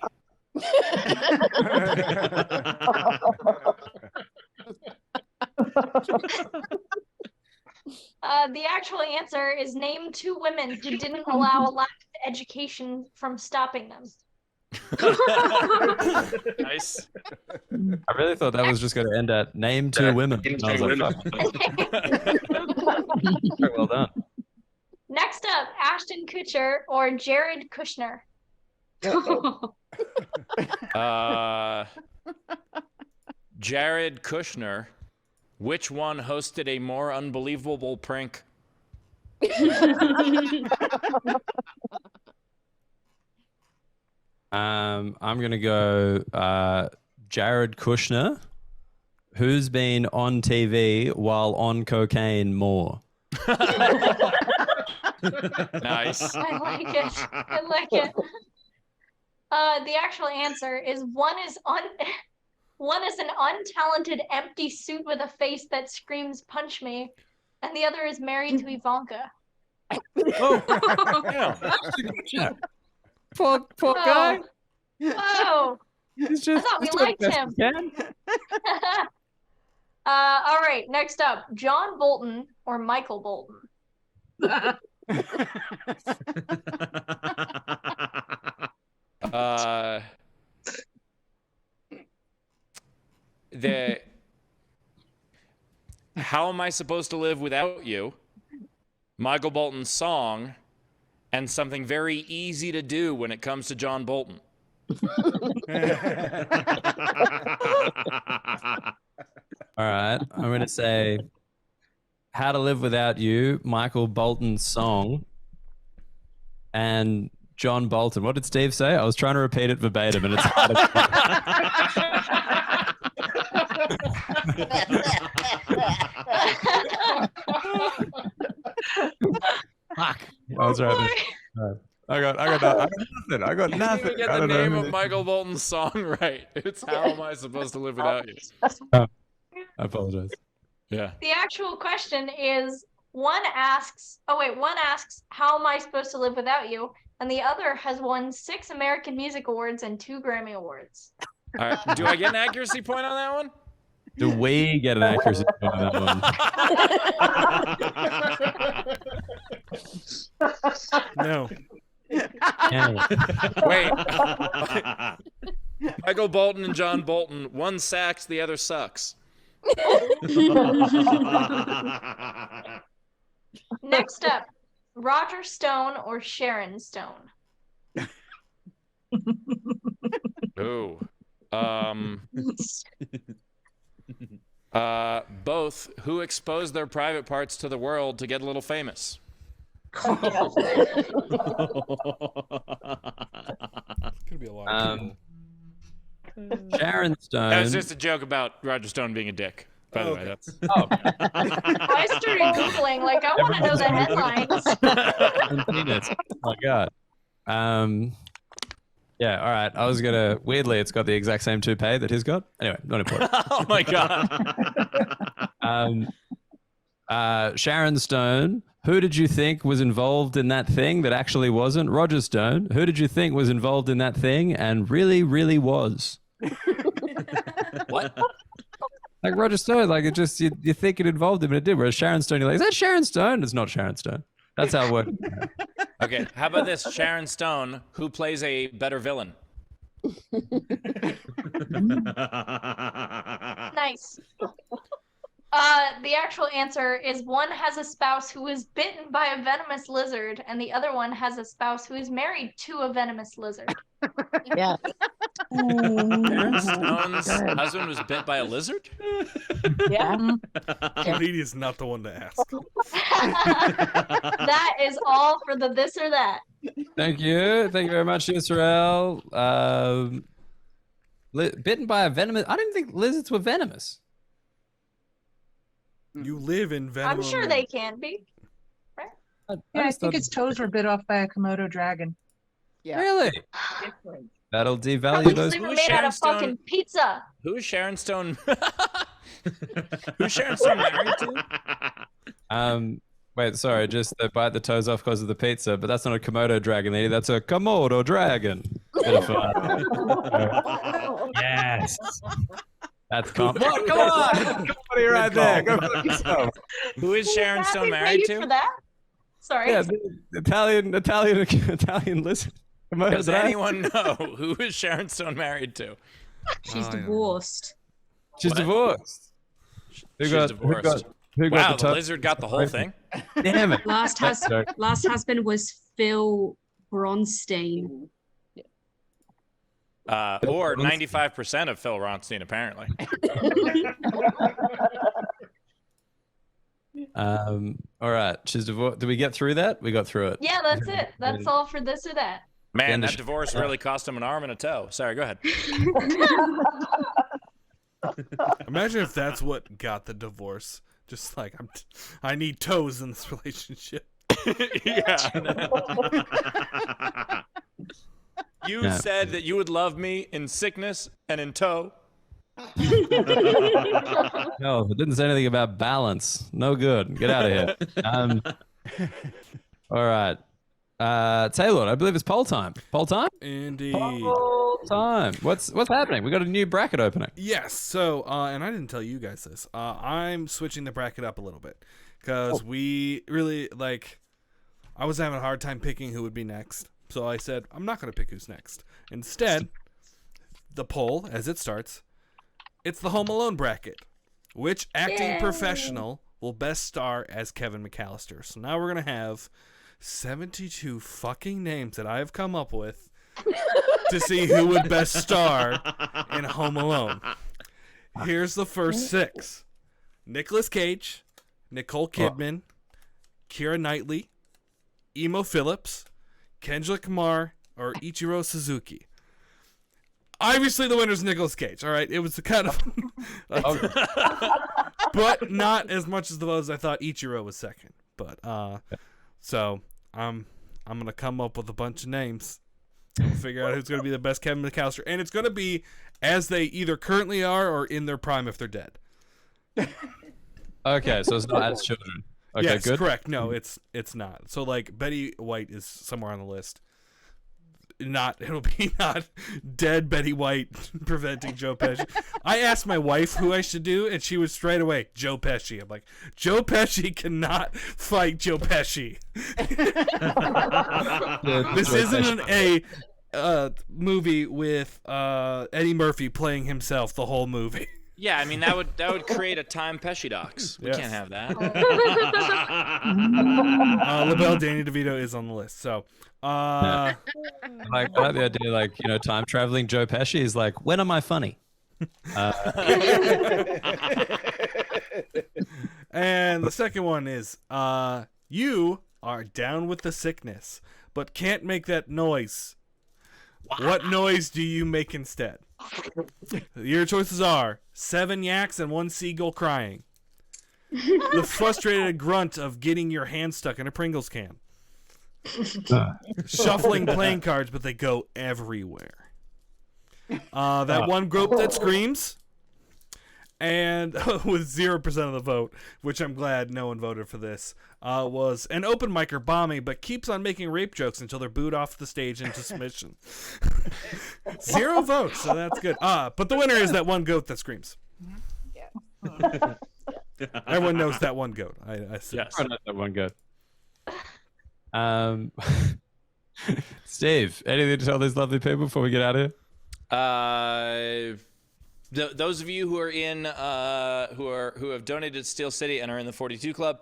Speaker 3: The actual answer is name 2 women who didn't allow a lack of education from stopping them.
Speaker 2: Nice.
Speaker 1: I really thought that was just going to end at name 2 women. And I was like, fuck. Very well done.
Speaker 3: Next up, Ashton Kutcher or Jared Kushner.
Speaker 2: Jared Kushner. Which one hosted a more unbelievable prank?
Speaker 1: I'm going to go Jared Kushner, who's been on TV while on cocaine more.
Speaker 2: Nice.
Speaker 3: I like it. I like it. The actual answer is one is an untalented empty suit with a face that screams "punch me," and the other is married to Ivanka.
Speaker 1: Oh, yeah. Poor guy.
Speaker 3: Oh,
Speaker 1: He's just,
Speaker 3: I thought we liked him. All right, next up, John Bolton or Michael Bolton.
Speaker 2: How Am I Supposed to Live Without You? Michael Bolton's song, and something very easy to do when it comes to John Bolton.
Speaker 1: All right, I'm going to say How to Live Without You, Michael Bolton's song, and John Bolton. What did Steve say? I was trying to repeat it verbatim, and it's hard Fuck. I was right. I got nothing. I got nothing.
Speaker 2: You get the name of Michael Bolton's song right. It's How Am I Supposed to Live Without You?
Speaker 1: I apologize.
Speaker 2: Yeah.
Speaker 3: The actual question is one asks, how am I supposed to live without you? And the other has won 6 American Music Awards and 2 Grammy Awards.
Speaker 2: All right. Do I get an accuracy point on that one?
Speaker 1: Do we get an accuracy point on that one?
Speaker 4: No.
Speaker 2: Wait. Michael Bolton and John Bolton. One sacks, the other sucks.
Speaker 3: Next up, Roger Stone or Sharon Stone?
Speaker 2: Ooh. Both who exposed their private parts to the world to get a little famous.
Speaker 4: Could be a lot of people.
Speaker 1: Sharon Stone.
Speaker 2: That was just a joke about Roger Stone being a dick. By the way, that's.
Speaker 1: Oh.
Speaker 3: I started Googling, like, I want to know the headlines.
Speaker 1: Oh my god. Yeah, all right. I was gonna weirdly it's got the exact same toupee that he's got. Anyway, not important.
Speaker 2: Oh my
Speaker 1: god. Sharon Stone, who did you think was involved in that thing that actually wasn't? Roger Stone, who did you think was involved in that thing and really, really was?
Speaker 2: What?
Speaker 1: Like Roger Stone, like it just you think it involved him and it did. Whereas Sharon Stone, you're like, is that Sharon Stone? It's not Sharon Stone. That's how it works.
Speaker 2: Okay, how about this? Sharon Stone, who plays a better villain?
Speaker 3: Nice. The actual answer is one has a spouse who is bitten by a venomous lizard, and the other one has a spouse who is married to a venomous lizard.
Speaker 8: Yeah.
Speaker 2: Sharon Stone's husband was bit by a lizard?
Speaker 6: Yeah.
Speaker 4: Lady is not the one to ask.
Speaker 3: That is all for the this or that.
Speaker 1: Thank you very much, Israel. Bitten by a venomous. I didn't think lizards were venomous.
Speaker 4: You live in Venom.
Speaker 3: I'm sure they can be.
Speaker 7: Yeah, I think its toes were bit off by a Komodo dragon.
Speaker 8: Yeah.
Speaker 1: Really?
Speaker 7: Different.
Speaker 1: That'll devalue
Speaker 3: Probably
Speaker 1: those.
Speaker 3: they were
Speaker 2: Who's
Speaker 3: made out
Speaker 2: Sharon
Speaker 3: of fucking pizza.
Speaker 2: Who is Sharon Stone? Who's Sharon Stone married to?
Speaker 1: Wait, sorry, just they bite the toes off because of the pizza, but that's not a Komodo dragon, lady. That's a Komodo dragon. Bit of fun. Yes. That's what? Come on! Somebody right there. Go fuck yourself.
Speaker 2: Who is Sharon
Speaker 3: Happy
Speaker 2: Stone
Speaker 3: for
Speaker 2: married
Speaker 3: you
Speaker 2: to?
Speaker 3: For that? Sorry.
Speaker 1: Yeah, the Italian lizard. Komodo
Speaker 2: Does
Speaker 1: dragon.
Speaker 2: anyone know who is Sharon Stone married to?
Speaker 13: She's
Speaker 4: Oh, yeah.
Speaker 13: divorced.
Speaker 1: She's
Speaker 2: What?
Speaker 1: divorced.
Speaker 2: She's divorced.
Speaker 1: Who
Speaker 2: Wow,
Speaker 1: got
Speaker 2: the lizard got the whole thing.
Speaker 1: Damn it.
Speaker 13: Last husband was Phil Bronstein.
Speaker 2: Or 95% of Phil Ronstein, apparently.
Speaker 1: All right. She's divorced. Did we get through that? We got through it.
Speaker 3: Yeah, that's it. That's all for this or that.
Speaker 2: Man,
Speaker 1: Yeah,
Speaker 2: that divorce really cost him an arm and a toe. Sorry, go ahead.
Speaker 4: Imagine if that's what got the divorce. Just like I need toes in this relationship.
Speaker 2: Yeah. You
Speaker 1: Yeah.
Speaker 2: said that you would love me in sickness and in tow.
Speaker 1: No, it didn't say anything about balance. No good. Get out of here. All right. Taylor, I believe it's poll time. Poll time?
Speaker 4: Indeed.
Speaker 1: Poll time. What's happening? We got a new bracket opening.
Speaker 4: Yes. So, and I didn't tell you guys this. I'm switching the bracket up a little bit because we really I was having a hard time picking who would be next. So I said I'm not going to pick who's next. Instead, the poll as it starts, it's the Home Alone bracket. Which acting professional will best star as Kevin McAllister? So now we're going to have 72 fucking names that I have come up with to see who would best star in Home Alone. Here's the first 6. Nicolas Cage, Nicole Kidman, Keira Knightley, Emo Phillips, Kendrick Lamar, or Ichiro Suzuki. Obviously, the winner's Nicolas Cage. All right, it was the kind of, but not as much as the votes. I thought Ichiro was second. But so I'm gonna come up with a bunch of names, and figure out who's gonna be the best Kevin McAllister, and it's gonna be as they either currently are or in their prime if they're dead.
Speaker 1: Okay, so it's not as children. Okay,
Speaker 4: yes,
Speaker 1: good.
Speaker 4: correct. No, it's not. So like Betty White is somewhere on the list. It'll be not dead Betty White preventing Joe Pesci. I asked my wife who I should do, and she was straight away Joe Pesci. I'm like, Joe Pesci cannot fight Joe Pesci. This isn't a movie with Eddie Murphy playing himself the whole movie.
Speaker 2: Yeah, I mean that would create a Time Pesci docs. We
Speaker 4: Yes.
Speaker 2: can't have that.
Speaker 4: LaBelle Danny DeVito is on the list. So,
Speaker 1: I like the idea, time traveling Joe Pesci is like, when am I funny?
Speaker 4: And the second one is, you are down with the sickness, but can't make that noise. What noise do you make instead? Your choices are 7 yaks and 1 seagull crying. The frustrated grunt of getting your hand stuck in a Pringles can. Shuffling playing cards, but they go everywhere. That one grope that screams. And with 0% of the vote, which I'm glad no one voted for this, was an open micer bombing, but keeps on making rape jokes until they're booed off the stage into submission. 0 votes, so that's good. But the winner is that one goat that screams. Everyone knows that one goat. I assume.
Speaker 2: Yes.
Speaker 1: Everyone knows that one good. Steve, anything to tell these lovely people before we get out of here?
Speaker 2: Those of you who are in who have donated to Steel City and are in the 42 Club,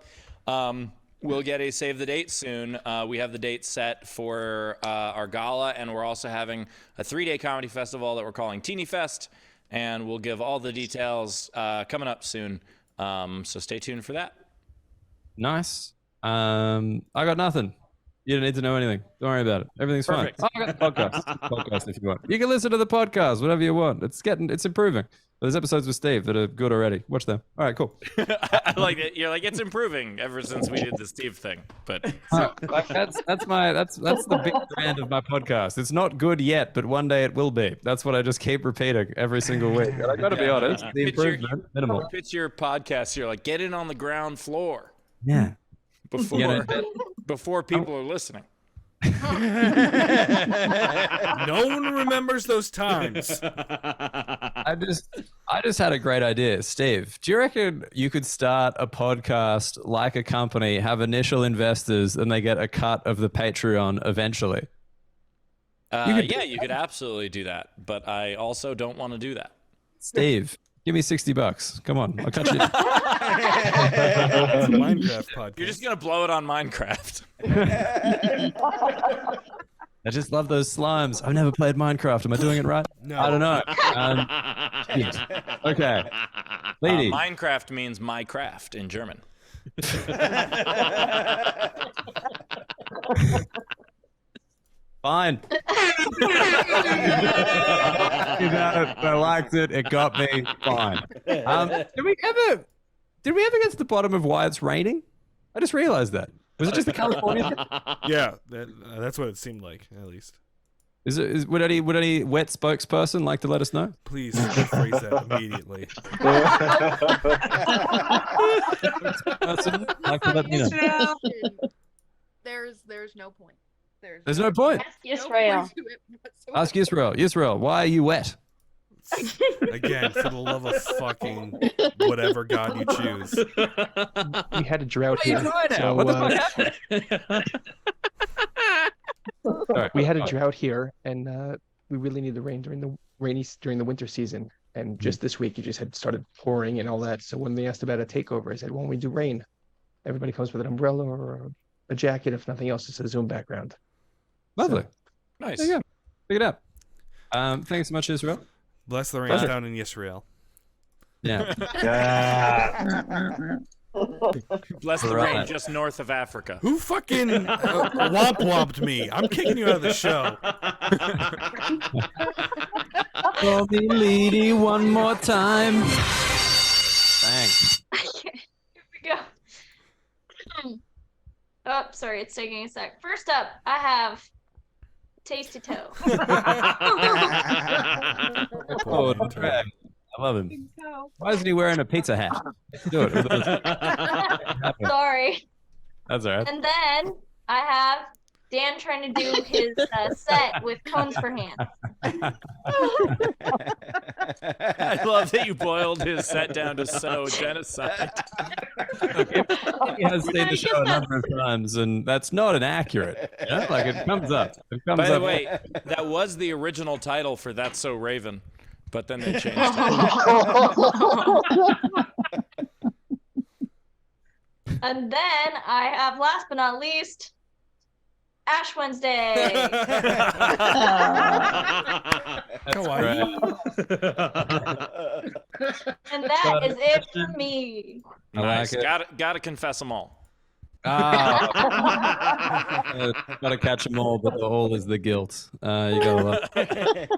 Speaker 2: we'll get a save the date soon. We have the date set for our gala, and we're also having a 3-day comedy festival that we're calling Teeny Fest, and we'll give all the details coming up soon. So stay tuned for that.
Speaker 1: Nice. I got nothing. You don't need to know anything. Don't worry about it. Everything's
Speaker 2: Perfect.
Speaker 1: fine. Oh, I got the podcast if you want. You can listen to the podcast, whatever you want. It's improving. There's episodes with Steve that are good already. Watch them. All right, cool.
Speaker 2: I like it. You're like, it's improving ever since we did the Steve thing. But
Speaker 1: that's the big brand of my podcast. It's not good yet, but one day it will be. That's what I just keep repeating every single week. And I got to be honest, the improvement minimal.
Speaker 2: Pitch your podcast. You're like, get in on the ground floor.
Speaker 1: Yeah.
Speaker 2: Before people are listening.
Speaker 4: No one remembers those times.
Speaker 1: I just had a great idea. Steve, do you reckon you could start a podcast like a company, have initial investors, and they get a cut of the Patreon eventually?
Speaker 2: You could absolutely do that. But I also don't want to do that.
Speaker 1: Steve, give me $60. Come on, I'll cut you.
Speaker 4: It's a Minecraft podcast.
Speaker 2: You're just going to blow it on Minecraft.
Speaker 1: I just love those slimes. I've never played Minecraft. Am I doing it right?
Speaker 4: No.
Speaker 1: I don't know. Shit. Okay. Lady.
Speaker 2: Minecraft means my craft in German.
Speaker 1: Fine. I liked it. It got me. Fine. Did we ever get to the bottom of why it's raining? I just realized that. Was it just the California thing?
Speaker 4: Yeah, that's what it seemed like, at least.
Speaker 1: Would any wet spokesperson like to let us know?
Speaker 4: Please phrase that immediately.
Speaker 1: Like to let me know.
Speaker 9: There's no point.
Speaker 1: There's no point.
Speaker 6: Ask Israel.
Speaker 9: point to it whatsoever.
Speaker 1: Ask Israel. Israel, why are you wet?
Speaker 4: Again, for the love of fucking whatever god you choose.
Speaker 10: We had a drought
Speaker 1: What are you
Speaker 10: here.
Speaker 1: crying
Speaker 10: so,
Speaker 1: at? What the fuck happened?
Speaker 10: we had a drought here, and we really need the rain during the winter season. And just this week, it just had started pouring and all that. So when they asked about a takeover, I said, "Why don't we do rain?" Everybody comes with an umbrella or a jacket, if nothing else, just a Zoom background.
Speaker 1: Lovely.
Speaker 2: Nice.
Speaker 1: There you go. Pick it up. Thanks so much, Israel.
Speaker 4: Bless the rain
Speaker 1: Pleasure.
Speaker 4: down in Israel.
Speaker 1: Yeah.
Speaker 2: Bless the
Speaker 1: Right.
Speaker 2: rain just north of Africa.
Speaker 4: Who fucking womp-womped me? I'm kicking you out of the show.
Speaker 1: Call me lady one more time. Thanks.
Speaker 3: Here we go. Oh, sorry, it's taking a sec. First up, I have Tasty Toe.
Speaker 1: Oh, drag. I love him. Why isn't he wearing a pizza hat? Let's do it.
Speaker 3: Sorry.
Speaker 1: That's all right.
Speaker 3: And then I have Dan trying to do his set with cones for hands.
Speaker 2: I love that you boiled his set down to so genocide.
Speaker 1: He has seen the show a number of times, and that's not inaccurate. You know? Like, it comes up. It comes
Speaker 2: By the
Speaker 1: up.
Speaker 2: way, that was the original title for That's So Raven, but then they changed it.
Speaker 3: And then I have, last but not least, Ash Wednesday.
Speaker 4: Kawaii.
Speaker 3: And that is it for me.
Speaker 1: I like
Speaker 2: Nice.
Speaker 1: it.
Speaker 2: Gotta confess them all.
Speaker 1: Gotta catch them all, but the all is the guilt. You gotta love it.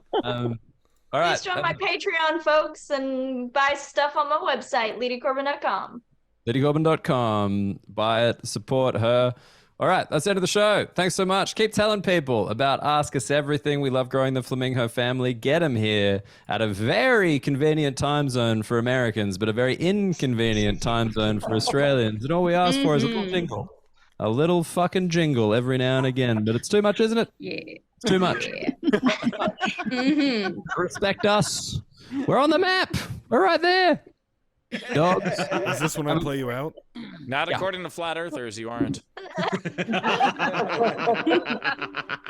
Speaker 1: All right.
Speaker 3: Please join my Patreon, folks, and buy stuff on my website, LeadyCorbin.com.
Speaker 1: LeadyCorbin.com. Buy it, support her. All right, that's the end of the show. Thanks so much. Keep telling people about Ask Us Everything. We love growing the Flamingo family. Get them here at a very convenient time zone for Americans, but a very inconvenient time zone for Australians. And all we ask for is a little jingle. A little fucking jingle every now and again. But it's too much, isn't it?
Speaker 13: Yeah.
Speaker 1: It's too much. Respect us. We're on the map. We're right there. Dogs.
Speaker 4: Is this when I play you out?
Speaker 2: Not according to flat earthers, you aren't.